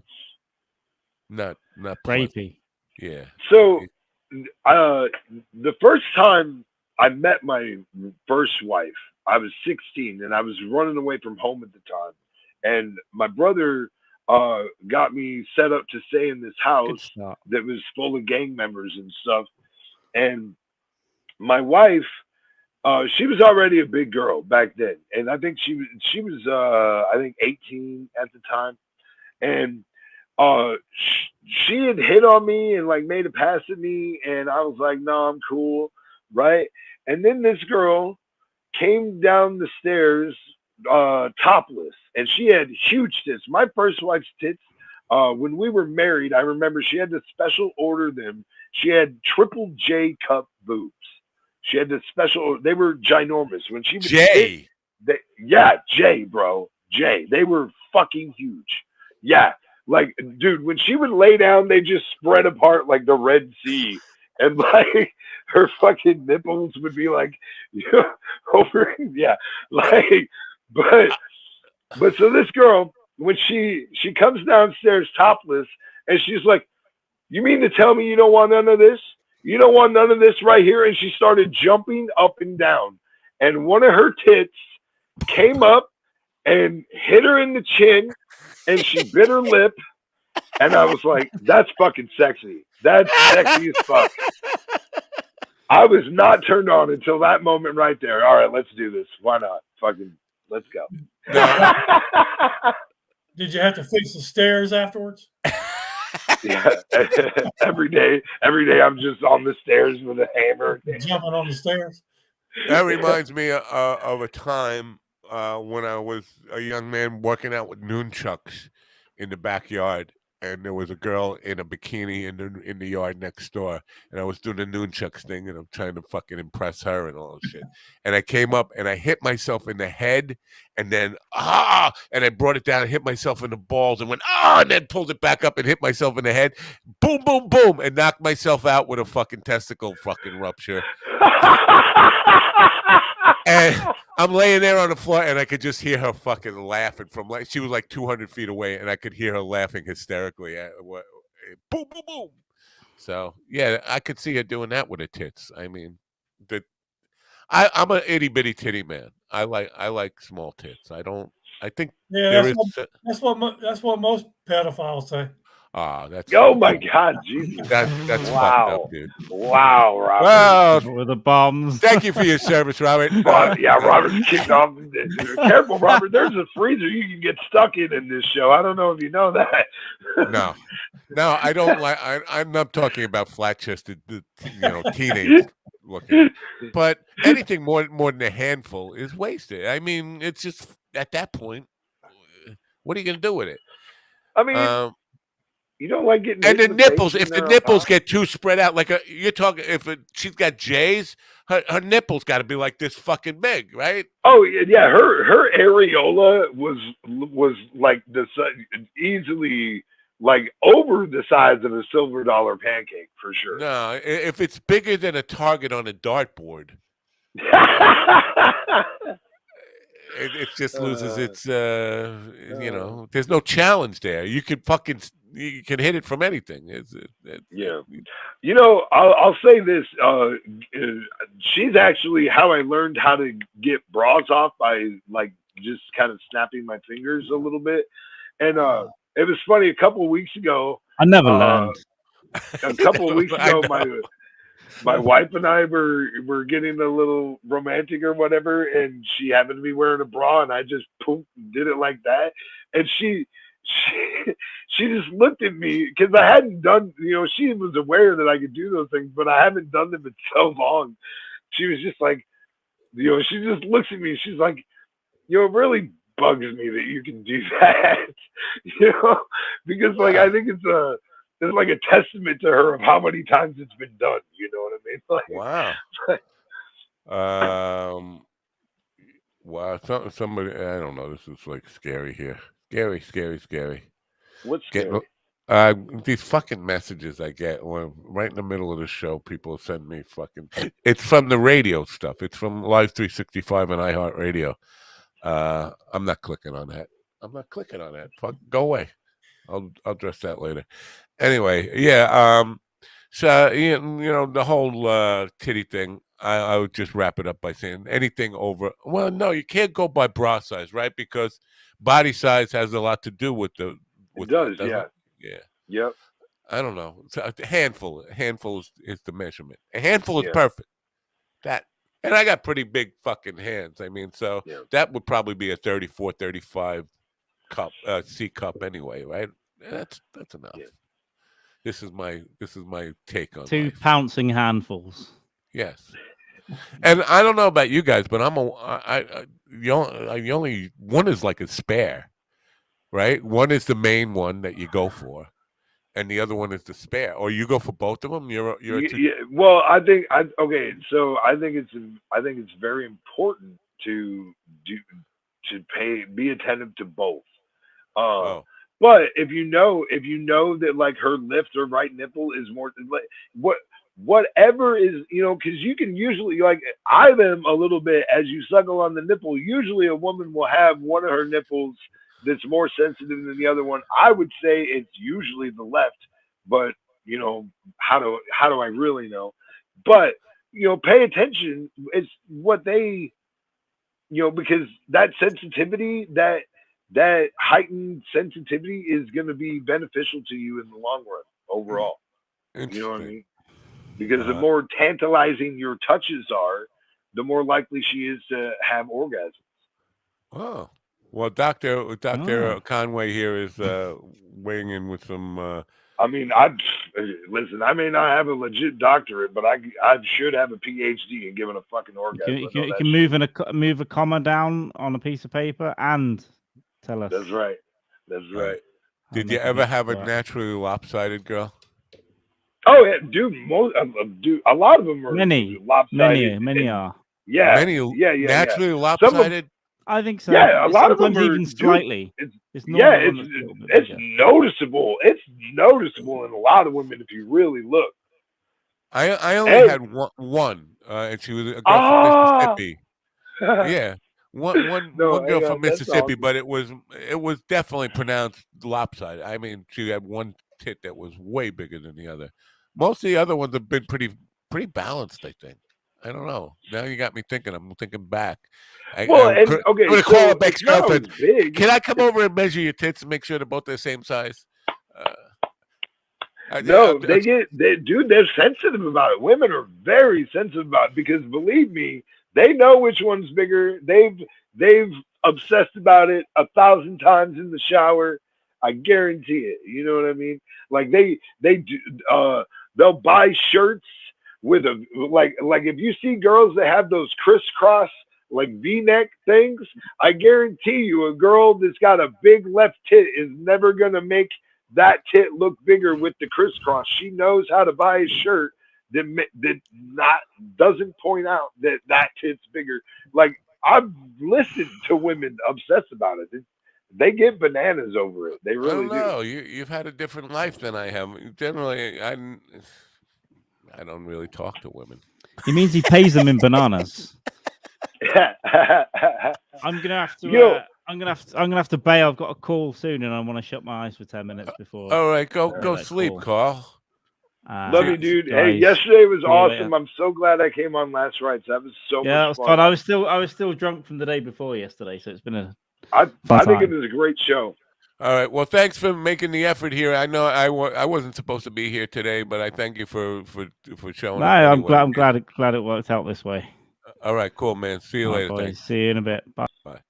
not pleasant. Rapey. Yeah. So, the first time I met my first wife, I was 16 and I was running away from home at the time. And my brother got me set up to stay in this house that was full of gang members and stuff. And my wife, she was already a big girl back then. And I think she was I think 18 at the time. And she had hit on me and like made a pass at me, and I was like, no, I'm cool, right? And then this girl came down the stairs topless, and she had huge tits. My first wife's tits, when we were married, I remember she had to special order them. She had triple J cup boobs. She had the special. They were ginormous when she was J. J, bro, J. They were fucking huge. Yeah. Like, dude, when she would lay down, they just spread apart like the Red Sea. And, like, her fucking nipples would be, like, over. Yeah. Like, but so this girl, when she comes downstairs topless, and she's like, you mean to tell me you don't want none of this? You don't want none of this right here? And she started jumping up and down. And one of her tits came up and hit her in the chin. And she bit her lip, and I was like, that's fucking sexy. That's sexy as fuck. I was not turned on until that moment right there. All right, let's do this. Why not? Fucking, let's go. Did you have to fix the stairs afterwards? Yeah. every day I'm just on the stairs with a hammer. Jumping on the stairs? That reminds me of a time when I was a young man working out with nunchucks in the backyard, and there was a girl in a bikini in the yard next door, and I was doing the nunchucks thing, and I'm trying to fucking impress her and all that shit. And I came up and I hit myself in the head, and then and I brought it down, and hit myself in the balls, and went and then pulled it back up and hit myself in the head, boom, boom, boom, and knocked myself out with a fucking testicle fucking rupture. And I'm laying there on the floor, and I could just hear her fucking laughing from like she was like 200 feet away, and I could hear her laughing hysterically at what, boom, boom, boom. So yeah, I could see her doing that with her tits. I mean, I'm an itty bitty titty man. I like small tits. I don't. I think Yeah, there is. that's what most pedophiles say. That's Oh my God, Jesus! that's fucked up, Wow, dude. wow, Robert. Well, with the bombs. thank you for your service, Robert. Yeah, Robert's kicked off. Careful, Robert. There's a freezer you can get stuck in this show. I don't know if you know that. No, I don't like. I'm not talking about flat-chested, teenage looking. But anything more than a handful is wasted. I mean, it's just at that point, what are you gonna do with it? I mean, you don't like getting and hit the in nipples. face If when the they're on nipples top? get too spread out, like you're talking, she's got J's, her nipples got to be like this fucking big, right? Oh yeah, her areola was like easily like over the size of a silver dollar pancake for sure. No, if it's bigger than a target on a dartboard, it just loses its. There's no challenge there. You can hit it from anything. Yeah. I'll say this. She's actually how I learned how to get bras off by like just kind of snapping my fingers a little bit. And it was funny. A couple of weeks ago, I never learned. A couple of weeks ago, my wife and I were getting a little romantic or whatever, and she happened to be wearing a bra, and I just poof did it like that, and she just looked at me because I hadn't done, she was aware that I could do those things, but I haven't done them in so long. She was just like, she just looks at me. She's like, it really bugs me that you can do that, because like I think it's like a testament to her of how many times it's been done. You know what I mean? Like, wow. Wow. Somebody, I don't know. This is like scary here. Scary. What's Getting scary? these fucking messages I get right in the middle of the show. People send me fucking. It's from the radio stuff. It's from Live 365 and iHeartRadio. I'm not clicking on that. Fuck, go away. I'll address that later. Anyway, yeah. So the whole titty thing. I would just wrap it up by saying anything over. Well, no, you can't go by bra size, right? Because body size has a lot to do with the. It does, yeah. Yeah. Yep. I don't know. So a handful is the measurement. A handful is Yeah. perfect. And I got pretty big fucking hands. I mean, so that would probably be a 34, 35 cup, C cup anyway, right? That's enough. Yeah. This is my take on 2 life. pouncing handfuls. Yes. And I don't know about you guys, but the only one is like a spare, right? One is the main one that you go for, and the other one is the spare. Or you go for both of them. Well, I think it's very important to be attentive to both. But if you know that like her left or right nipple is more whatever is, because you can usually, like, I am a little bit, as you suckle on the nipple, usually a woman will have one of her nipples that's more sensitive than the other one. I would say it's usually the left, but how do I really know? But pay attention. It's what they, because that sensitivity, that heightened sensitivity is going to be beneficial to you in the long run overall. You know what I mean? Because the more tantalizing your touches are, the more likely she is to have orgasms. Oh, well, Dr. Conway here is weighing in with some I mean, listen. I may not have a legit doctorate, but I should have a PhD in giving a fucking orgasm. You can move a comma down on a piece of paper and tell us. That's right. That's right. Did you ever have a naturally lopsided girl? Oh yeah, dude. Dude, a lot of them are lopsided. Many are. Yeah, yeah. Naturally lopsided. I think so. Yeah, a lot of them are even slightly. Dude, it's noticeable. It's noticeable in a lot of women if you really look. I only had one, and she was a girl from Mississippi. Yeah, one girl from Mississippi, awesome. But it was definitely pronounced lopsided. I mean, she had one tit that was way bigger than the other. Most of the other ones have been pretty balanced, I think. I don't know. Now you got me thinking. I'm thinking back. I'm gonna call a ex-girlfriend. Can I come over and measure your tits and make sure they're both the same size? They're sensitive about it. Women are very sensitive about it because believe me, they know which one's bigger. They've obsessed about it 1,000 times in the shower. I guarantee it. You know what I mean? Like they do. They'll buy shirts with a like if you see girls that have those crisscross like V-neck things, I guarantee you a girl that's got a big left tit is never gonna make that tit look bigger with the crisscross. She knows how to buy a shirt that doesn't point out that tit's bigger. Like I've listened to women obsess about it. They get bananas over it. They really do. No, you've had a different life than I have. Generally, I don't really talk to women. He means he pays them in bananas. I'm gonna have to. I'm gonna have to bail. I've got a call soon, and I want to shut my eyes for 10 minutes before. All right, go sleep, Carl. Love you, dude. Guys, hey, yesterday was awesome. I'm so glad I came on last night. That was so much fun. That was fun. I was still drunk from the day before yesterday, so it's been a. I think it was a great show. All right. Well, thanks for making the effort here. I know I wasn't supposed to be here today, but I thank you for showing up. I'm glad it worked out this way. All right, cool, man. See you later. Boys. See you in a bit. Bye. Bye.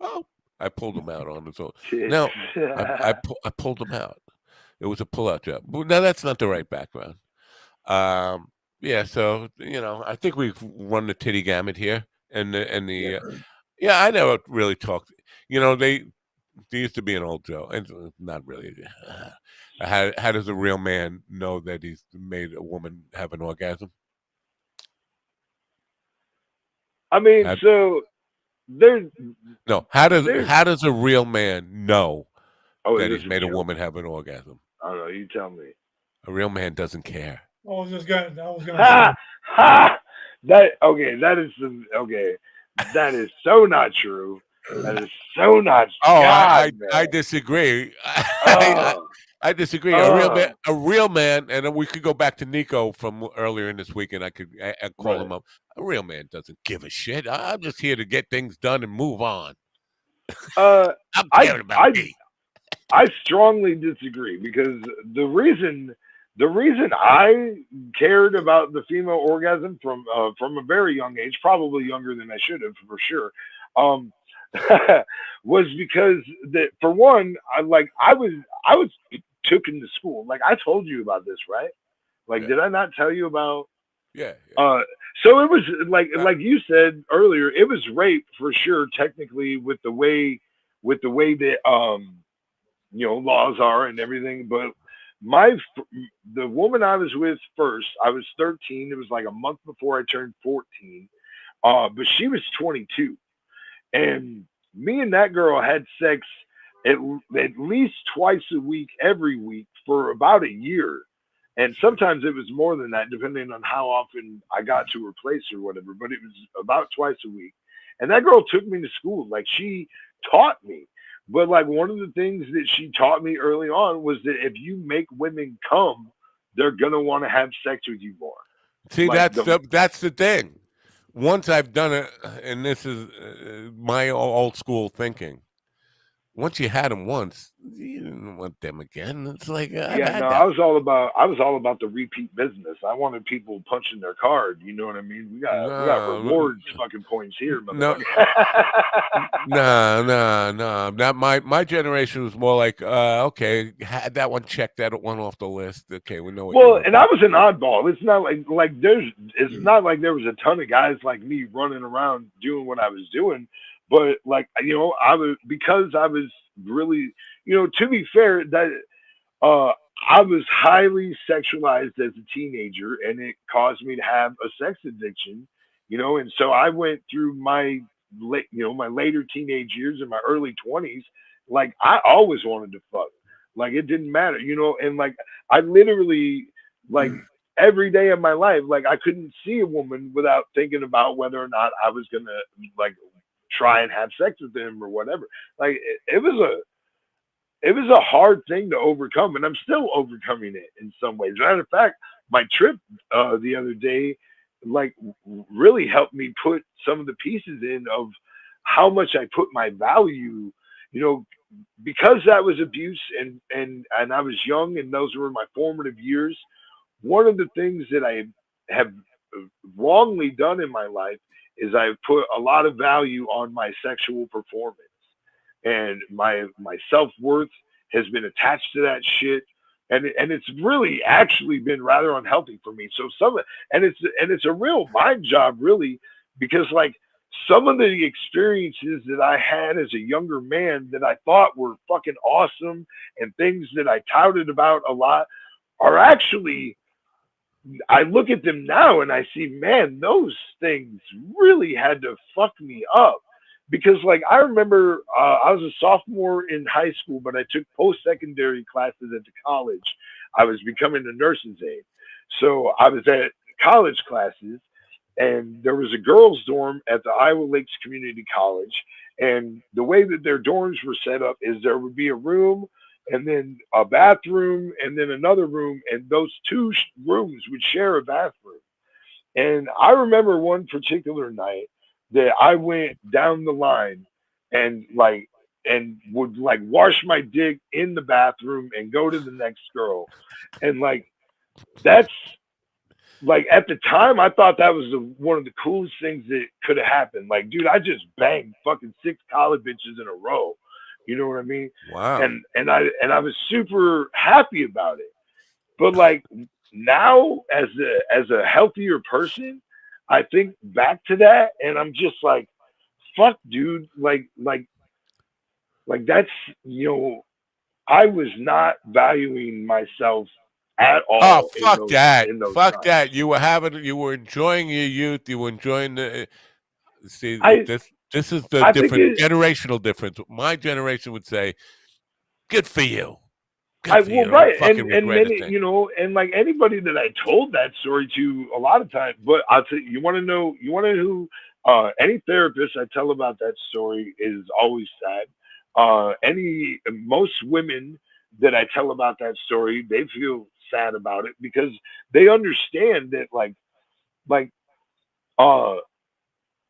Oh, I pulled him out on his own. No, I pulled him out. It was a pull-out job. Now that's not the right background. Yeah. So I think we've run the titty gamut here, and I never really talked. There used to be an old joke, and not really. How does a real man know that he's made a woman have an orgasm? I mean, so there's no. How does a real man know that he's made a woman have an orgasm? I don't know. You tell me. A real man doesn't care. I was gonna. That is so not true. That is so not. Oh, God, I disagree. I disagree. A real man, and we could go back to Nico from earlier in this week, and I could call him up. A real man doesn't give a shit. I'm just here to get things done and move on. I'm caring about me. I strongly disagree because the reason I cared about the female orgasm from a very young age, probably younger than I should have for sure, was because that for one, I was taken to school. Like I told you about this, right? Like, did I not tell you about? Yeah. So it was like you said earlier, it was rape for sure, technically with the way that laws are and everything. But the woman I was with first, I was 13. It was like a month before I turned 14. But she was 22, and me and that girl had sex at least twice a week, every week for about a year. And sometimes it was more than that, depending on how often I got to her place or whatever. But it was about twice a week. And that girl took me to school. Like she taught me. But like one of the things that she taught me early on was that if you make women come, they're gonna want to have sex with you more. See, like that's the thing. Once I've done it, and this is my old school thinking. Once you had them once, didn't want them again. It's like I've Yeah, had no, that. I was all about the repeat business. I wanted people punching their card. You know what I mean? We got No, rewards fucking points here, no, motherfucker. no. Not my generation was more like, okay, had that one checked that one off the list. Okay, we know what you're Well, and I about. was an oddball. It's not it's not like there was a ton of guys like me running around doing what I was doing, but like I was because I was really to be fair that uh I was highly sexualized as a teenager, and it caused me to have a sex addiction, and so I went through my my later teenage years and my early 20s, like I always wanted to fuck. Like it didn't matter, and like I literally like every day of my life, like I couldn't see a woman without thinking about whether or not I was gonna like try and have sex with them or whatever. Like it was a hard thing to overcome, and I'm still overcoming it in some ways. Matter of fact, my trip the other day, like, really helped me put some of the pieces in of how much I put my value, you know, because that was abuse, and I was young, and those were my formative years. One of the things that I have wrongly done in my life is I've put a lot of value on my sexual performance, and my self-worth has been attached to that shit, and it's really actually been rather unhealthy for me. So it's a real mind job, really, because like some of the experiences that I had as a younger man that I thought were fucking awesome and things that I touted about a lot are actually, I look at them now and I see, man, those things really had to fuck me up. Because, like, I remember I was a sophomore in high school, but I took post secondary classes at the college. I was becoming a nurse's aide. So I was at college classes, and there was a girls' dorm at the Iowa Lakes Community College. And the way that their dorms were set up is there would be a room and then a bathroom and then another room, and those two rooms would share a bathroom. And I remember one particular night that I went down the line and would like wash my dick in the bathroom and go to the next girl. And like that's like at the time I thought that was one of the coolest things that could have happened. Like, dude, I just banged fucking 6 college bitches in a row. You know what I mean? Wow. And I was super happy about it. But like now, as a healthier person, I think back to that, and I'm just like, fuck, dude. Like that's I was not valuing myself at Oh, all fuck that. in those Fuck times. that. You were enjoying your youth. You were enjoying the. See, I this is the I think different it. generational difference. My generation would say, "Good for you. I Good for you. well Don't right, fucking and regret a many thing." and like anybody that I told that story to a lot of times. But I'll tell you, you want to know who any therapist I tell about that story is always sad. Any Most women that I tell about that story, they feel sad about it because they understand that like uh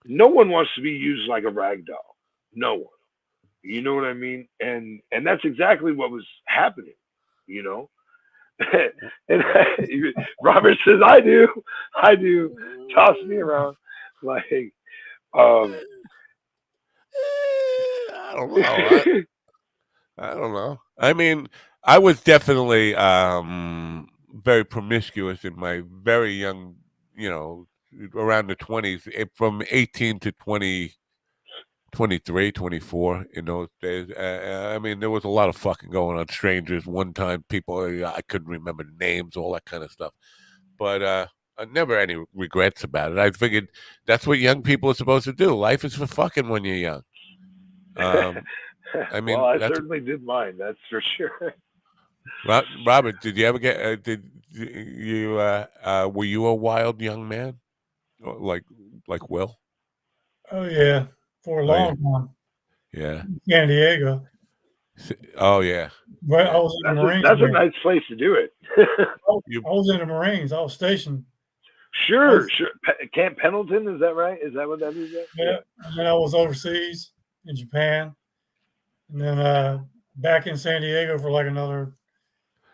no one wants to be used like a rag doll. No one. You know what I mean? And that's exactly what was happening, you know? And Robert says, I do. Toss me around. Like, um, I don't know. I don't know. I mean, I was definitely very promiscuous in my very young, around the 20s, from 18 to 20, 23, 24 in those days. I mean, there was a lot of fucking going on. Strangers, one time, people, I couldn't remember names, all that kind of stuff. But never any regrets about it. I figured that's what young people are supposed to do. Life is for fucking when you're young. I well, mean, I that's certainly did mine. That's for sure. Robert. Did you ever get? Did you? Were you a wild young man, like Will? Oh yeah, for a Oh yeah, long time, yeah. San Diego. Oh yeah, But I yeah. was in the Marines That's a there. nice place to do it. You I was in the Marines. I was stationed. I Sure, was, sure. Camp Pendleton, is that right? Is that what that is? yeah, and then I was overseas in Japan, and then back in San Diego for like another.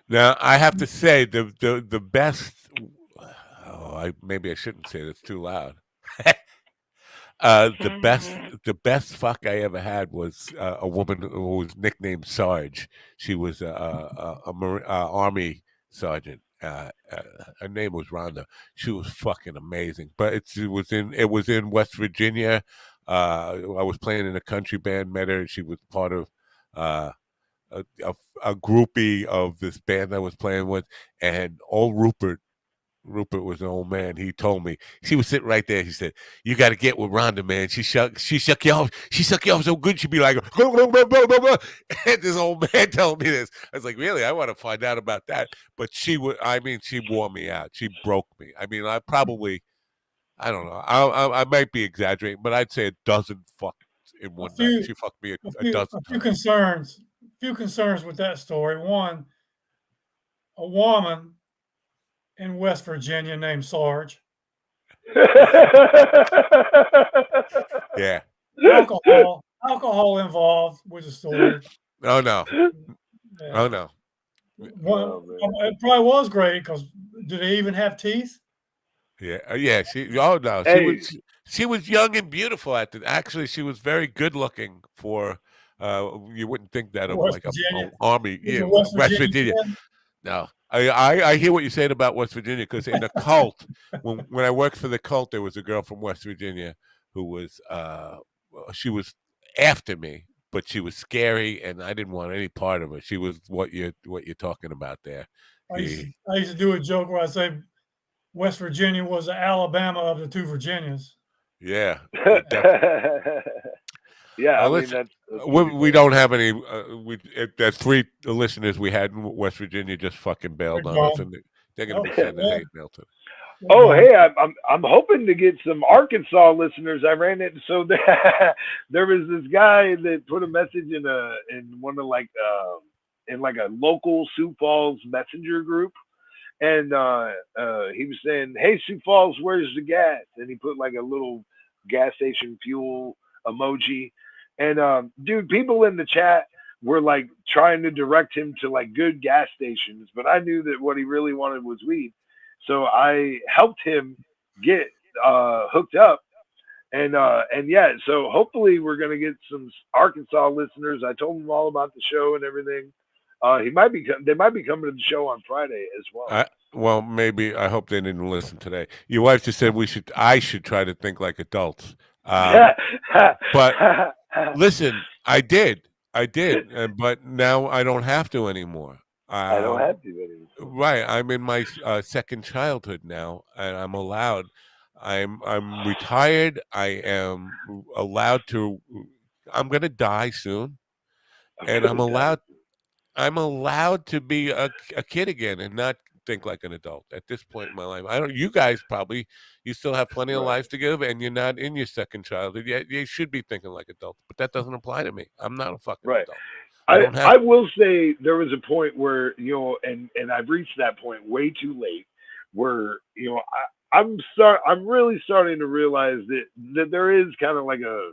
Now I have to say the best. Oh, maybe I shouldn't say that's too loud. The best fuck I ever had was a woman who was nicknamed Sarge. She was army sergeant. Her name was Rhonda. She was fucking amazing. But it was in West Virginia. I was playing in a country band. Met her. She was part of uh, a groupie of this band I was playing with, and old Rupert was an old man. He told me, she was sitting right there. He said, "You got to get with Rhonda, man. She suck you off. She suck you off so good. She'd be like, blah, blah, blah, blah, blah, blah." And this old man told me this. I was like, really? I want to find out about that. But she would. I mean, she wore me out. She broke me. I mean, I don't know. I might be exaggerating, but I'd say a dozen fucks in A one night. few, She fucked me a a dozen few times. concerns. Few concerns with that story. One, a woman in West Virginia named Sarge. Yeah. Alcohol involved with the story. Oh no. Yeah. Oh no. One, it probably was great because do they even have teeth? Yeah, yeah. Oh no, Hey. she was young and beautiful at the. Actually, she was very good looking for. You wouldn't think that of West like a Virginia. army. Was Yeah, it West West Virginia Virginia. then? No, I hear what you're saying about West Virginia because in the cult, when I worked for the cult, there was a girl from West Virginia who was she was after me, but she was scary, and I didn't want any part of her. She was what you're talking about there. I used to do a joke where I say West Virginia was the Alabama of the two Virginias. Yeah. Yeah, I mean Listen, that's we don't have any. There's 3 listeners we had in West Virginia just fucking bailed They're on us, gone. and they're going to be Okay, sending well, hate mail to. Oh, hey, I'm hoping to get some Arkansas listeners. I ran into there was this guy that put a message in one of in like a local Sioux Falls messenger group, and he was saying, "Hey, Sioux Falls, where's the gas?" And he put like a little gas station fuel emoji, and dude, people in the chat were like trying to direct him to like good gas stations, but I knew that what he really wanted was weed. So I helped him get hooked up, and yeah, so hopefully we're gonna get some Arkansas listeners. I told them all about the show and everything. They might be coming to the show on Friday as well. Well, maybe I hope they didn't listen today. Your wife just said I should try to think like adults. But listen, I did, but now I don't have to anymore. I don't have to anymore. Right, I'm in my second childhood now, and I'm allowed. I'm retired. I am allowed to. I'm going to die soon, and I'm allowed to be a kid again and not think like an adult at this point in my life. I don't. You guys probably you still have plenty of Right. life to give, and you're not in your second childhood yet. You should be thinking like adults, but that doesn't apply to me. I'm not a fucking Right. adult. I don't have. I will say there was a point where and I've reached that point way too late, where I'm really starting to realize that there is kind of like a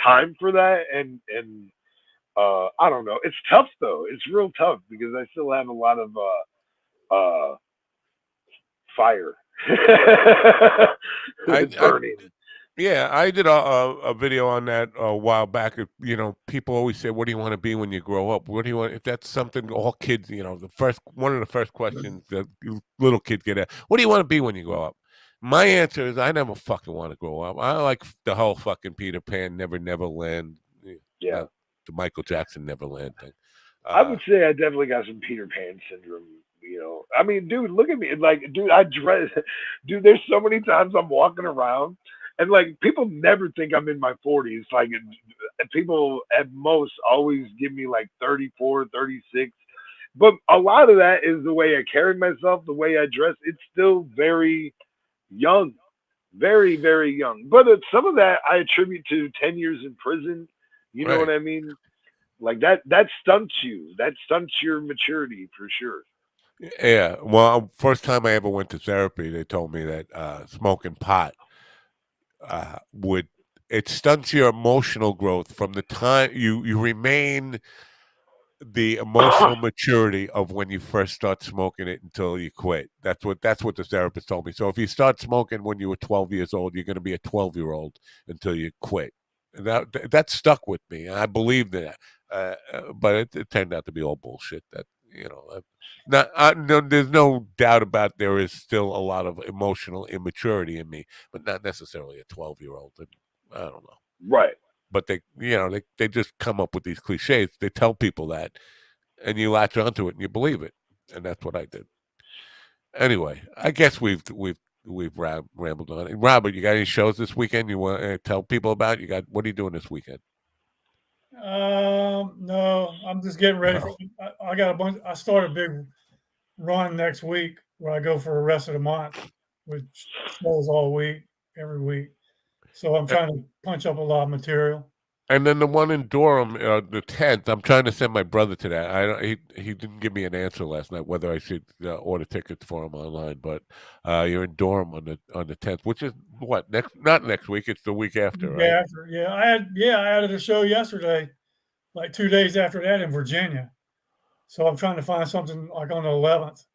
time for that, and I don't know. It's tough though. It's real tough because I still have a lot of fire I burning. Yeah, I did a video on that a while back. People always say, "What do you want to be when you grow up?" What do you want? If that's something all kids, one of the first questions that little kids get asked, "What do you want to be when you grow up?" My answer is, I never fucking want to grow up. I like the whole fucking Peter Pan, Never Land, Yeah. the Michael Jackson Neverland thing. I would say I definitely got some Peter Pan syndrome. I mean, dude, look at me. Like, dude, I dress. Dude, there's so many times I'm walking around, and like people never think I'm in my 40s. Like, people at most always give me like 34, 36. But a lot of that is the way I carry myself, the way I dress. It's still very young, very, very young. But some of that I attribute to 10 years in prison. You know Right. what I mean? Like that stunts you. That stunts your maturity for sure. Yeah. Well, first time I ever went to therapy, they told me that smoking pot would it stunts your emotional growth from the time you remain the emotional maturity of when you first start smoking it until you quit. That's what the therapist told me. So if you start smoking when you were 12 years old, you're going to be a 12-year-old until you quit. And that stuck with me. I believed in that. But it turned out to be all bullshit. That no, there's no doubt about there is still a lot of emotional immaturity in me, but not necessarily a 12-year-old. I don't know. Right. But they just come up with these cliches. They tell people that, and you latch onto it and you believe it, and that's what I did. Anyway, I guess we've rambled on. Robert, you got any shows this weekend you want to tell people about? What are you doing this weekend? No, I'm just getting ready for. No. I got a bunch. I start a big run next week where I go for the rest of the month, which shows all week, every week. So I'm trying to punch up a lot of material. And then the one in Durham, the 10th. I'm trying to send my brother to that. He didn't give me an answer last night whether I should order tickets for him online. But you're in Durham on the 10th, which is what not next week. It's the week after, right? Yeah, I added a show yesterday, like 2 days after that in Virginia. So I'm trying to find something like on the 11th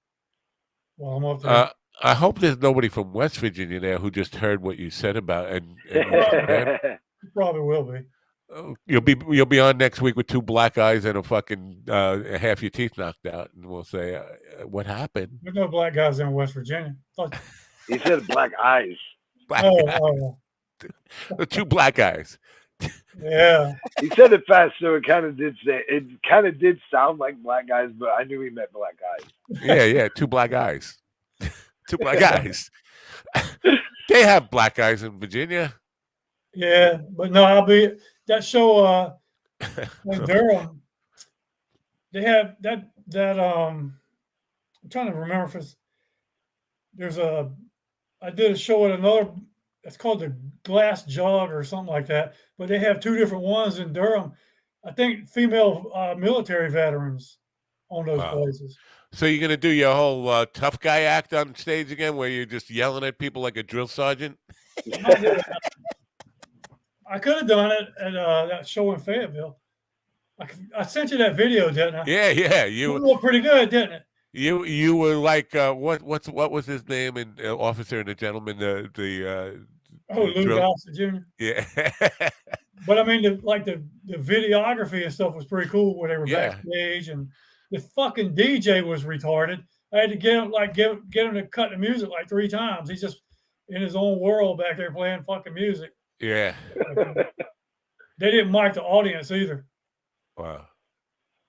while I'm up there. I hope there's nobody from West Virginia there who just heard what you said about and Probably will be. You'll be on next week with 2 black eyes and a fucking half your teeth knocked out, and we'll say, "What happened?" There's no black guys in West Virginia. He said black eyes. Black the 2 black eyes. Yeah. He said it fast, so it kind of did sound like black guys, but I knew he meant black guys. Yeah, 2 black eyes. 2 black eyes. They have black eyes in Virginia. Yeah, but no, I'll be that show in Durham. They have that I'm trying to remember if I did a show at another, it's called the Glass Jog or something like that, but they have 2 different ones in Durham. I think female military veterans on those places. So you're gonna do your whole tough guy act on stage again, where you're just yelling at people like a drill sergeant? I could have done it at that show in Fayetteville. I sent you that video, didn't I? Yeah. You looked pretty good, didn't it? You were like what was his name in Officer and the Gentleman, the Lou Gossett Jr. Yeah. But I mean, the videography and stuff was pretty cool where they were backstage, and the fucking DJ was retarded. I had to get him to cut the music like 3 times. He's just in his own world back there playing fucking music. Yeah. They didn't mic the audience either. Wow.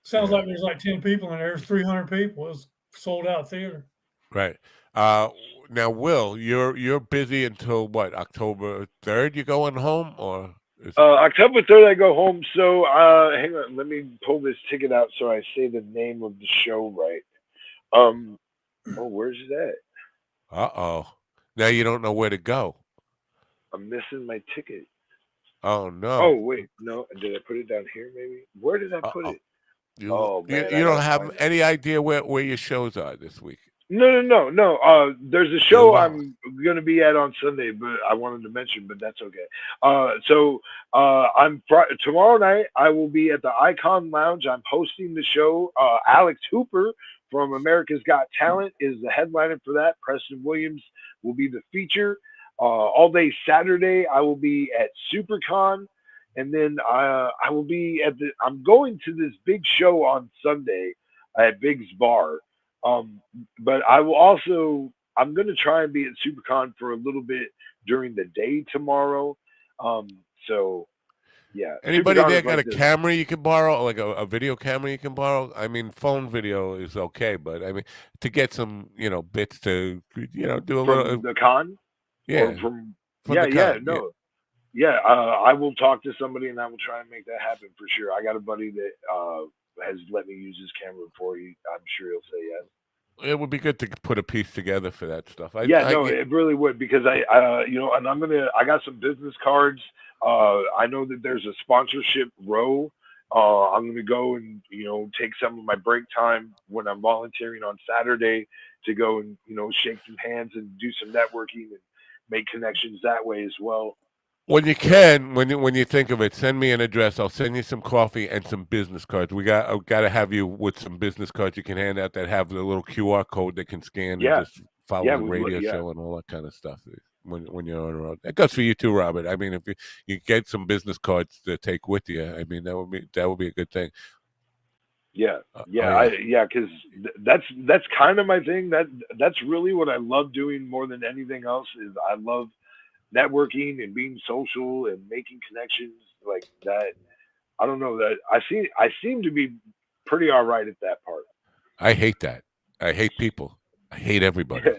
Sounds like there's like 10 people in there. There's 300 people. It was sold out theater. Right. Now, Will, you're busy until what? October 3rd? You going home or? October 3rd, I go home. So hang on, let me pull this ticket out so I say the name of the show right. Where's it at? Uh-oh. Now you don't know where to go. I'm missing my ticket. Oh no. Oh wait, no. Did I put it down here? Maybe. Where did I put it? You don't have any idea where your shows are this week? No. There's a show I'm going to be at on Sunday, but I wanted to mention, but that's okay. So tomorrow night I will be at the Icon Lounge. I'm hosting the show. Alex Hooper from America's Got Talent is the headliner for that. Preston Williams will be the feature. All day Saturday I will be at SuperCon. And then I will be I'm going to this big show on Sunday at Big's Bar. But I'm going to try and be at SuperCon for a little bit during the day tomorrow. So yeah. Anybody SuperCon there got a camera you can borrow, like a video camera you can borrow? I mean, phone video is okay, but I mean, to get some, bits to, do a little. The con? Yeah. Yeah, I will talk to somebody and I will try and make that happen for sure. I got a buddy that has let me use his camera before. I'm sure he'll say yes. It would be good to put a piece together for that stuff. It really would, because and I got some business cards. I know that there's a sponsorship row. I'm gonna go and take some of my break time when I'm volunteering on Saturday to go and shake some hands and do some networking and make connections that way as well. When you can, when you think of it, send me an address. I'll send you some coffee and some business cards. I got to have you with some business cards you can hand out that have the little QR code that can scan and Yeah. just follow Yeah, the radio yeah. show and all that kind of stuff. When you're on the road, that goes for you too, Robert. I mean, if you get some business cards to take with you, I mean that would be a good thing. Yeah, yeah. Because that's kind of my thing. That's really what I love doing more than anything else. Is I love networking and being social and making connections like that. I don't know that I seem to be pretty all right at that part. I hate that. I hate people. I hate everybody.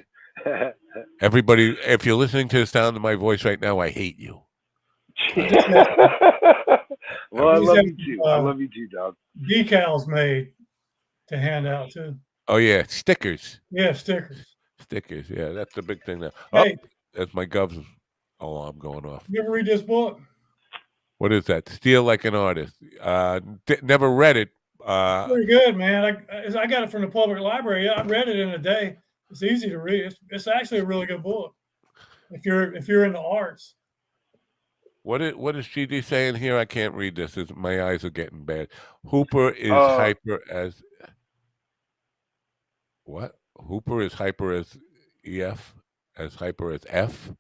Everybody, if you're listening to the sound of my voice right now, I hate you. Well, I love you too. I love you too, dog. Decals made to hand out too. Oh yeah, stickers. Yeah, stickers. Stickers. Yeah, that's the big thing now. Hey, that's my Gov's alarm going off. You ever read this book? What is that? Steal Like an Artist. Never read it. Pretty good, man. I got it from the public library. I read it in a day. It's easy to read. It's actually a really good book if you're into arts. What is GD saying here? I can't read this. My eyes are getting bad. Hooper is hyper as what? Hooper is hyper as EF, as hyper as F.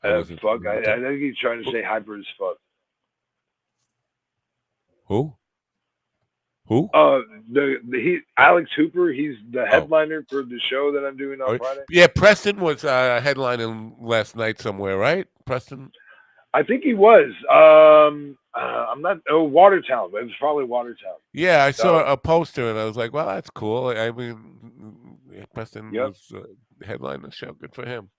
Fuck. I think he's trying to say hyper as fuck. Who? Alex Hooper. He's the headliner for the show that I'm doing on Friday. Yeah, Preston was headlining last night somewhere, right? Preston. I think he was. I'm not. Oh, Watertown. It was probably Watertown. Yeah, I saw a poster and I was like, "Well, that's cool." I mean, Preston was headlining the show. Good for him.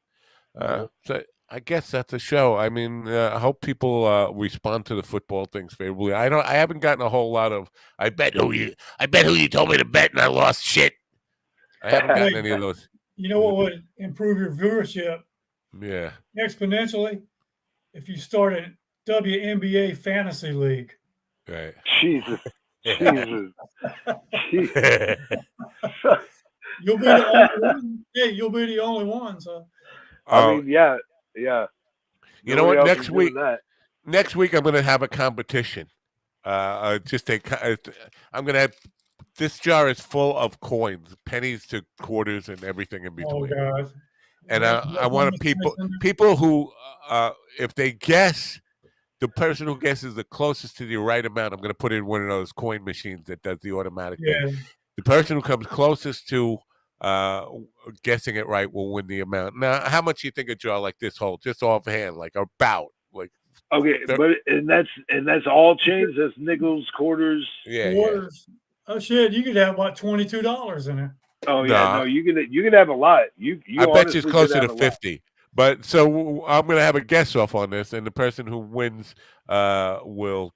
So I guess that's a show. I mean, I hope people respond to the football things favorably. I haven't gotten a whole lot of. I bet who you told me to bet and I lost shit. I haven't gotten any of those. You know what would improve your viewership? Yeah. Exponentially, if you start a WNBA fantasy league. Right. Jesus. You'll be the only one. Yeah, you'll be the only one. So. I mean, yeah. You know what? Next week I'm going to have a competition. I'm going to have. This jar is full of coins, pennies to quarters, and everything in between. Oh God! And I want people who, if they guess, the person who guesses the closest to the right amount, I'm going to put in one of those coin machines that does the automatic thing. The person who comes closest to guessing it right will win the amount. Now, how much do you think a jar like this holds, just offhand, like about, like? Okay, but that's all change. That's nickels, quarters. Yeah. Oh shit! You could have about $22 in there. Oh yeah, no, you could have a lot. I bet you it's closer to 50. But so I'm going to have a guess off on this, and the person who wins will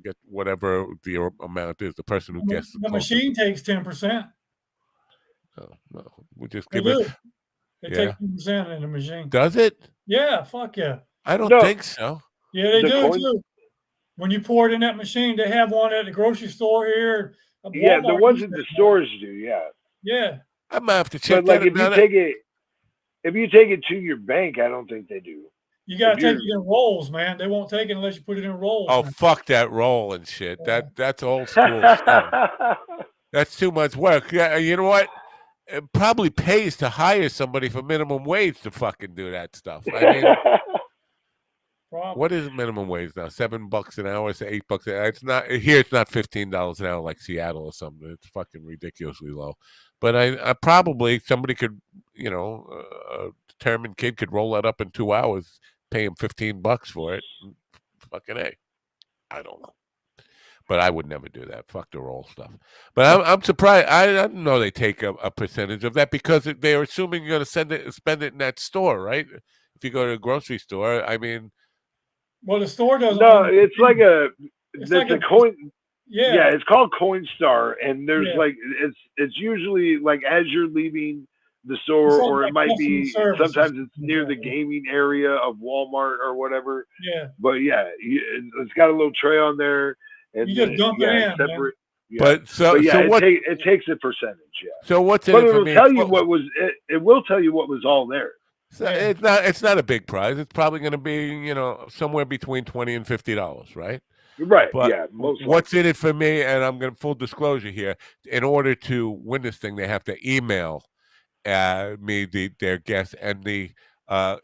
get whatever the amount is. The person who guesses the machine takes 10%. Oh, no, we just give it. They take 10% in the machine. Does it? Yeah, fuck yeah. I don't think so. Yeah, they do too. When you pour it in that machine, they have one at the grocery store here. Yeah, the ones at the stores do. Yeah. Yeah. I might have to check. But like if you take it to your bank, I don't think they do. You gotta take it in rolls, man. They won't take it unless you put it in rolls. Oh, man. Fuck that roll and shit. Yeah. That's old school stuff. That's too much work. Yeah, you know what? It probably pays to hire somebody for minimum wage to fucking do that stuff. I mean, what is minimum wage now? $7 an hour, so $8 an hour. It's not here. It's not $15 an hour like Seattle or something. It's fucking ridiculously low. But I probably somebody could, a determined kid could roll that up in 2 hours, pay him $15 for it. Fucking A. I don't know. But I would never do that. Fuck the roll stuff. But I'm surprised. I didn't know they take a percentage of that because they're assuming you're going to spend it in that store, right? If you go to a grocery store, I mean. Well, the store doesn't. No, it's like a coin. Yeah, it's called Coinstar, and there's it's usually like as you're leaving the store, or it might be sometimes it's near the gaming area of Walmart or whatever. Yeah. But yeah, it's got a little tray on there, and you just dump it in. Separate. Yeah. But what? It takes a percentage. Yeah. So what's in but it it'll for me? tell you what was. It will tell you what was all there. So Yeah. it's not a big prize. It's probably going to be, somewhere between $20 and $50, right? Right. But Yeah. Most what's likely. in it for me, and I'm going to full disclosure here, in order to win this thing, they have to email me their guests, and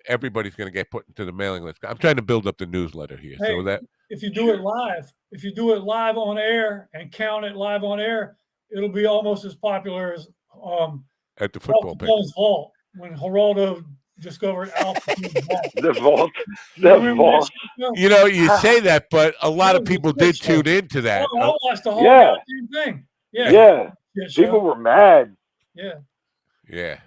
everybody's going to get put into the mailing list. I'm trying to build up the newsletter here, so Hey, that if you do it live, on air and count it live on air, it'll be almost as popular as at the Al football pick. Capone's vault when Geraldo discovered Al Capone's vault. The vault. You The remember that vault. show? You say that, but a lot That of was a people shit did show. tune into that. Oh, I watched the whole Yeah. goddamn thing. Yeah. Yeah. Shit show. People were mad. Yeah. Yeah.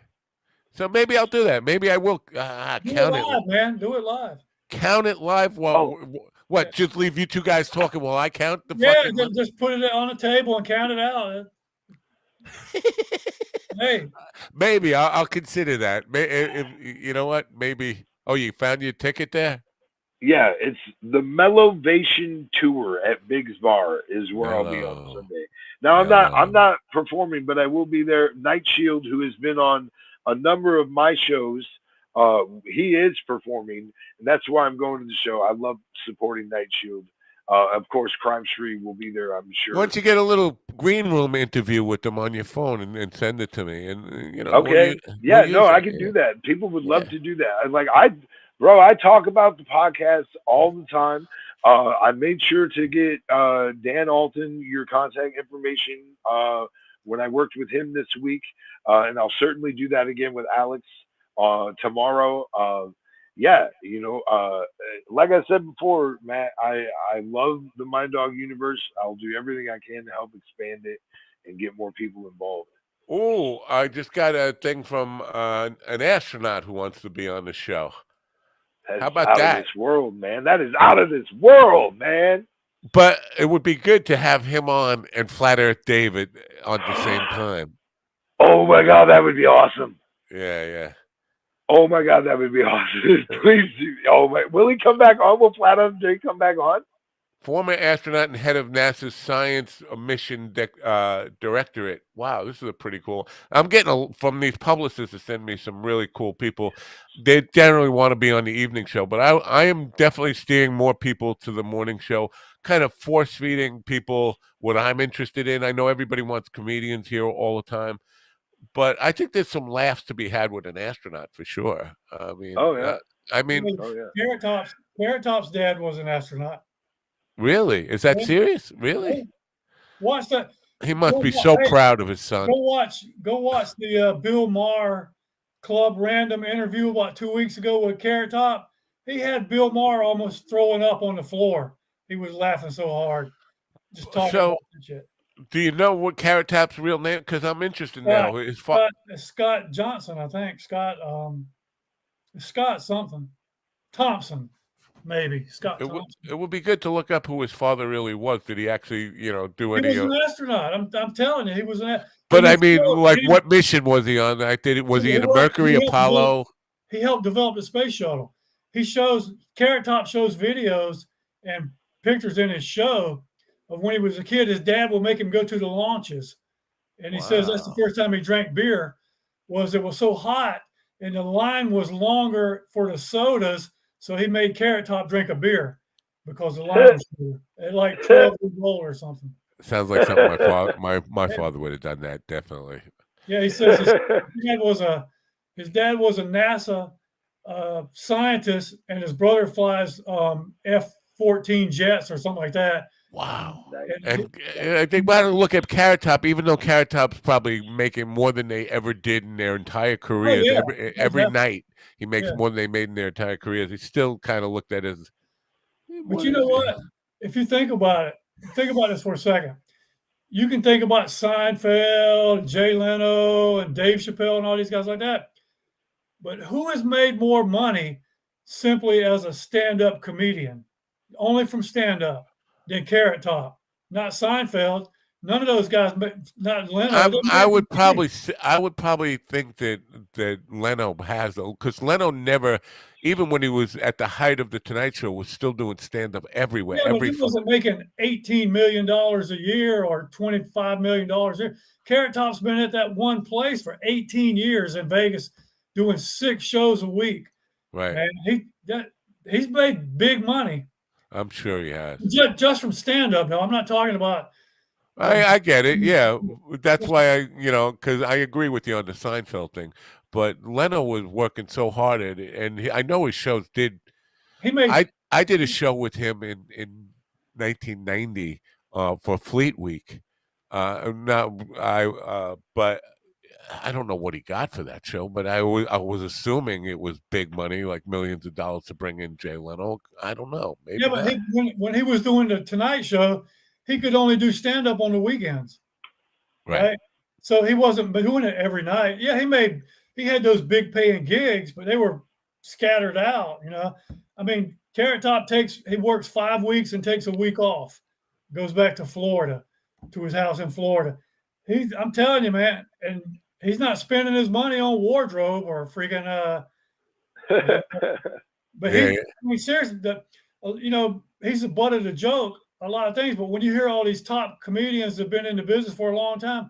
So maybe I'll do that. Maybe I will Do it count live, man. Do it live. Count it live. Well, what? Yeah. Just leave you two guys talking while I count the Yeah, fucking. just put it on the table and count it out. Hey, Maybe I'll consider that. If, you know what? Maybe. Oh, you found your ticket there? Yeah, it's the Mellowvation tour at Biggs Bar is where I'll be on Mellow. Sunday. Now I'm not performing, but I will be there. Night Shield, who has been on a number of my shows, he is performing, and that's why I'm going to the show. I love supporting Night Shield. Of course, Crime Street will be there, I'm sure. Why don't you get a little green room interview with them on your phone and send it to me? And Okay. I can do that. People would love to do that. Bro, I talk about the podcast all the time. I made sure to get Dan Alton your contact information when I worked with him this week, and I'll certainly do that again with Alex tomorrow. Like I said before, Matt, I love the Mind Dog universe. I'll do everything I can to help expand it and get more people involved. Oh, I just got a thing from an astronaut who wants to be on the show. That's How about out that? of this world, man. That is out of this world, man. But it would be good to have him on and Flat Earth David on the same time. Oh my God, that would be awesome. Yeah. Oh my God, that would be awesome. Please do. Oh my, will he come back on? Will Flat Earth David come back on? Former astronaut and head of NASA's Science Mission Directorate. Wow, this is a pretty cool. I'm getting from these publicists to send me some really cool people. They generally want to be on the evening show, but I am definitely steering more people to the morning show, kind of force feeding people what I'm interested in. I know everybody wants comedians here all the time, but I think there's some laughs to be had with an astronaut for sure. I mean, oh yeah. Carrot Top's dad was an astronaut. Really? Is that serious? Really? Watch that. He must be so proud of his son. Go watch the Bill Maher Club random interview about 2 weeks ago with Carrot Top. He had Bill Maher almost throwing up on the floor. He was laughing so hard. Just talking about that shit. Do you know what Carrot Top's real name? Because I'm interested now. Scott Johnson, I think. Scott something. Thompson. Maybe Scott Thompson. It would be good to look up who his father really was. Did he actually, do any? He was an astronaut. I'm telling you, he was an. But I mean, what mission was he on? Was he in a Mercury, Apollo? He helped develop the space shuttle. Carrot Top shows videos and pictures in his show of when he was a kid. His dad will make him go to the launches, and he says that's the first time he drank beer. It was so hot and the line was longer for the sodas. So he made Carrot Top drink a beer because the line was at like 12 years old or something. Sounds like something my father would have done that, definitely. Yeah, he says his dad was a NASA scientist, and his brother flies F-14 jets or something like that. Wow. And I think when I look at Carrot Top, even though Carrot Top's probably making more than they ever did in their entire careers, every night he makes more than they made in their entire careers, he's still kind of looked at as. But you know what? If you think about this for a second. You can think about Seinfeld, Jay Leno, and Dave Chappelle, and all these guys like that. But who has made more money simply as a stand-up comedian, only from stand-up, than Carrot Top? Not Seinfeld. None of those guys, not Leno. I would probably think that Leno has, because Leno never, even when he was at the height of the Tonight Show, was still doing stand-up everywhere. Yeah, but he wasn't making $18 million a year or $25 million a year. Carrot Top's been at that one place for 18 years in Vegas doing 6 shows a week. Right. And he's made big money. I'm sure he has. Just from stand-up. Now, I'm not talking about. I get it. Yeah, that's why because I agree with you on the Seinfeld thing. But Leno was working so hard at it, and I know his shows did. He made. I did a show with him in 1990 for Fleet Week. But I don't know what he got for that show. But I was assuming it was big money, like millions of dollars to bring in Jay Leno. I don't know. Maybe Yeah, but when he was doing the Tonight Show, he could only do stand-up on the weekends. Right. So he wasn't doing it every night. Yeah, he had those big paying gigs, but they were scattered out, I mean, Carrot Top he works 5 weeks and takes a week off, goes back to Florida, to his house in Florida. I'm telling you, man, and he's not spending his money on wardrobe or freaking but I mean, seriously, he's the butt of the joke, a lot of things, but when you hear all these top comedians that have been in the business for a long time,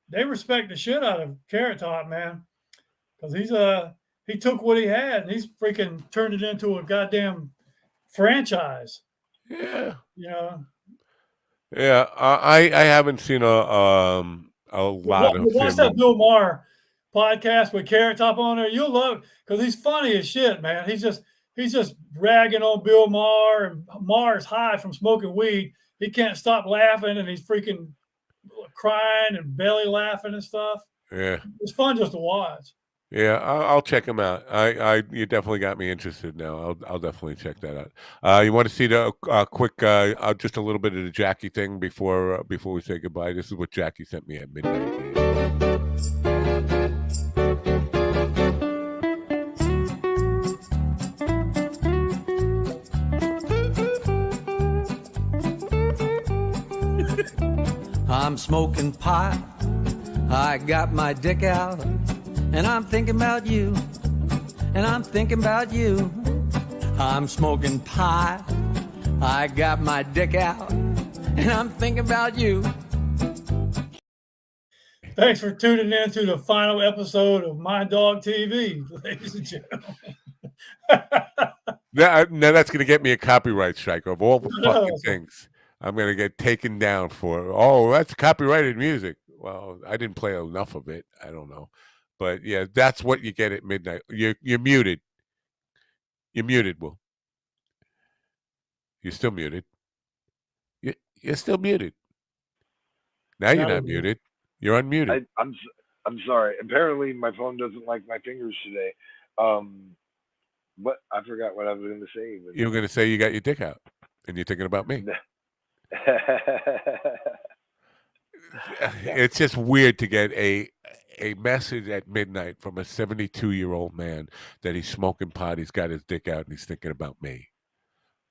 they respect the shit out of Carrot Top, man. Because he took what he had and he's freaking turned it into a goddamn franchise. Yeah. Yeah, I haven't seen a lot of. Watch that Bill Maher podcast with Carrot Top on there. You'll love it because he's funny as shit, man. He's just ragging on Bill Maher, and Maher's high from smoking weed. He can't stop laughing, and he's freaking crying and belly laughing and stuff. Yeah, it's fun just to watch. Yeah, I'll check him out. You definitely got me interested now. I'll definitely check that out. You want to see the quick, just a little bit of the Jackie thing before we say goodbye? This is what Jackie sent me at midnight. I'm smoking pot. I got my dick out. And I'm thinking about you, and I'm thinking about you. I'm smoking pot, I got my dick out, and I'm thinking about you. Thanks for tuning in to the final episode of My Dog TV, ladies and gentlemen. Now that's going to get me a copyright strike of all the fucking things. I'm going to get taken down for, that's copyrighted music. Well, I didn't play enough of it. I don't know. But yeah, that's what you get at midnight. You're muted. You're muted, Will. You're still muted. You're still muted. Now you're not muted. You're unmuted. I'm sorry. Apparently, my phone doesn't like my fingers today. But I forgot what I was going to say. You were going to say you got your dick out, and you're thinking about me. It's just weird to get a message at midnight from a 72-year-old man that he's smoking pot, he's got his dick out, and he's thinking about me.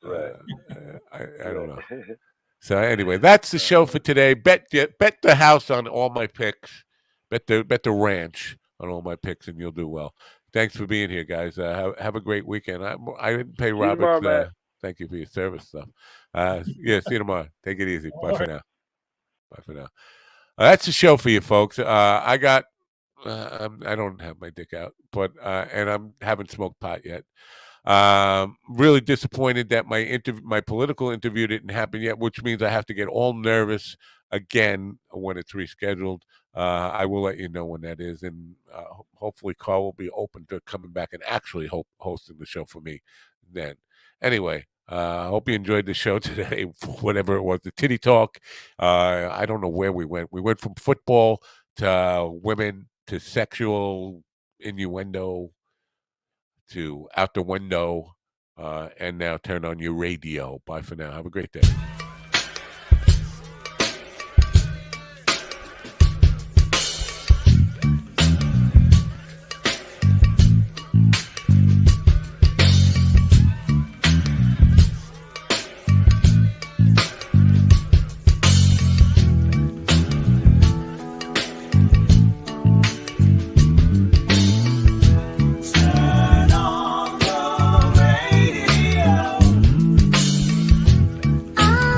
Right. I don't know. So anyway, that's the show for today. Bet the house on all my picks. Bet the ranch on all my picks, and you'll do well. Thanks for being here, guys. Have a great weekend. I didn't pay Robert. Thank you for your service stuff. See you tomorrow. Take it easy. Bye for now. Bye for now. That's the show for you, folks. I don't have my dick out, but and I haven't smoked pot yet. Really disappointed that my political interview didn't happen yet, which means I have to get all nervous again when it's rescheduled. I will let you know when that is, and hopefully Carl will be open to coming back and actually hosting the show for me then. Anyway, I hope you enjoyed the show today, whatever it was, the titty talk. I don't know where we went. We went from football to women to sexual innuendo to out the window, and now turn on your radio. Bye for now. Have a great day. I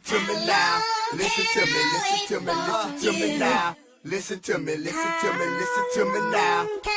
listen to me now. Listen to me, listen to me, listen to me now. Listen to me, listen to me, listen to me now.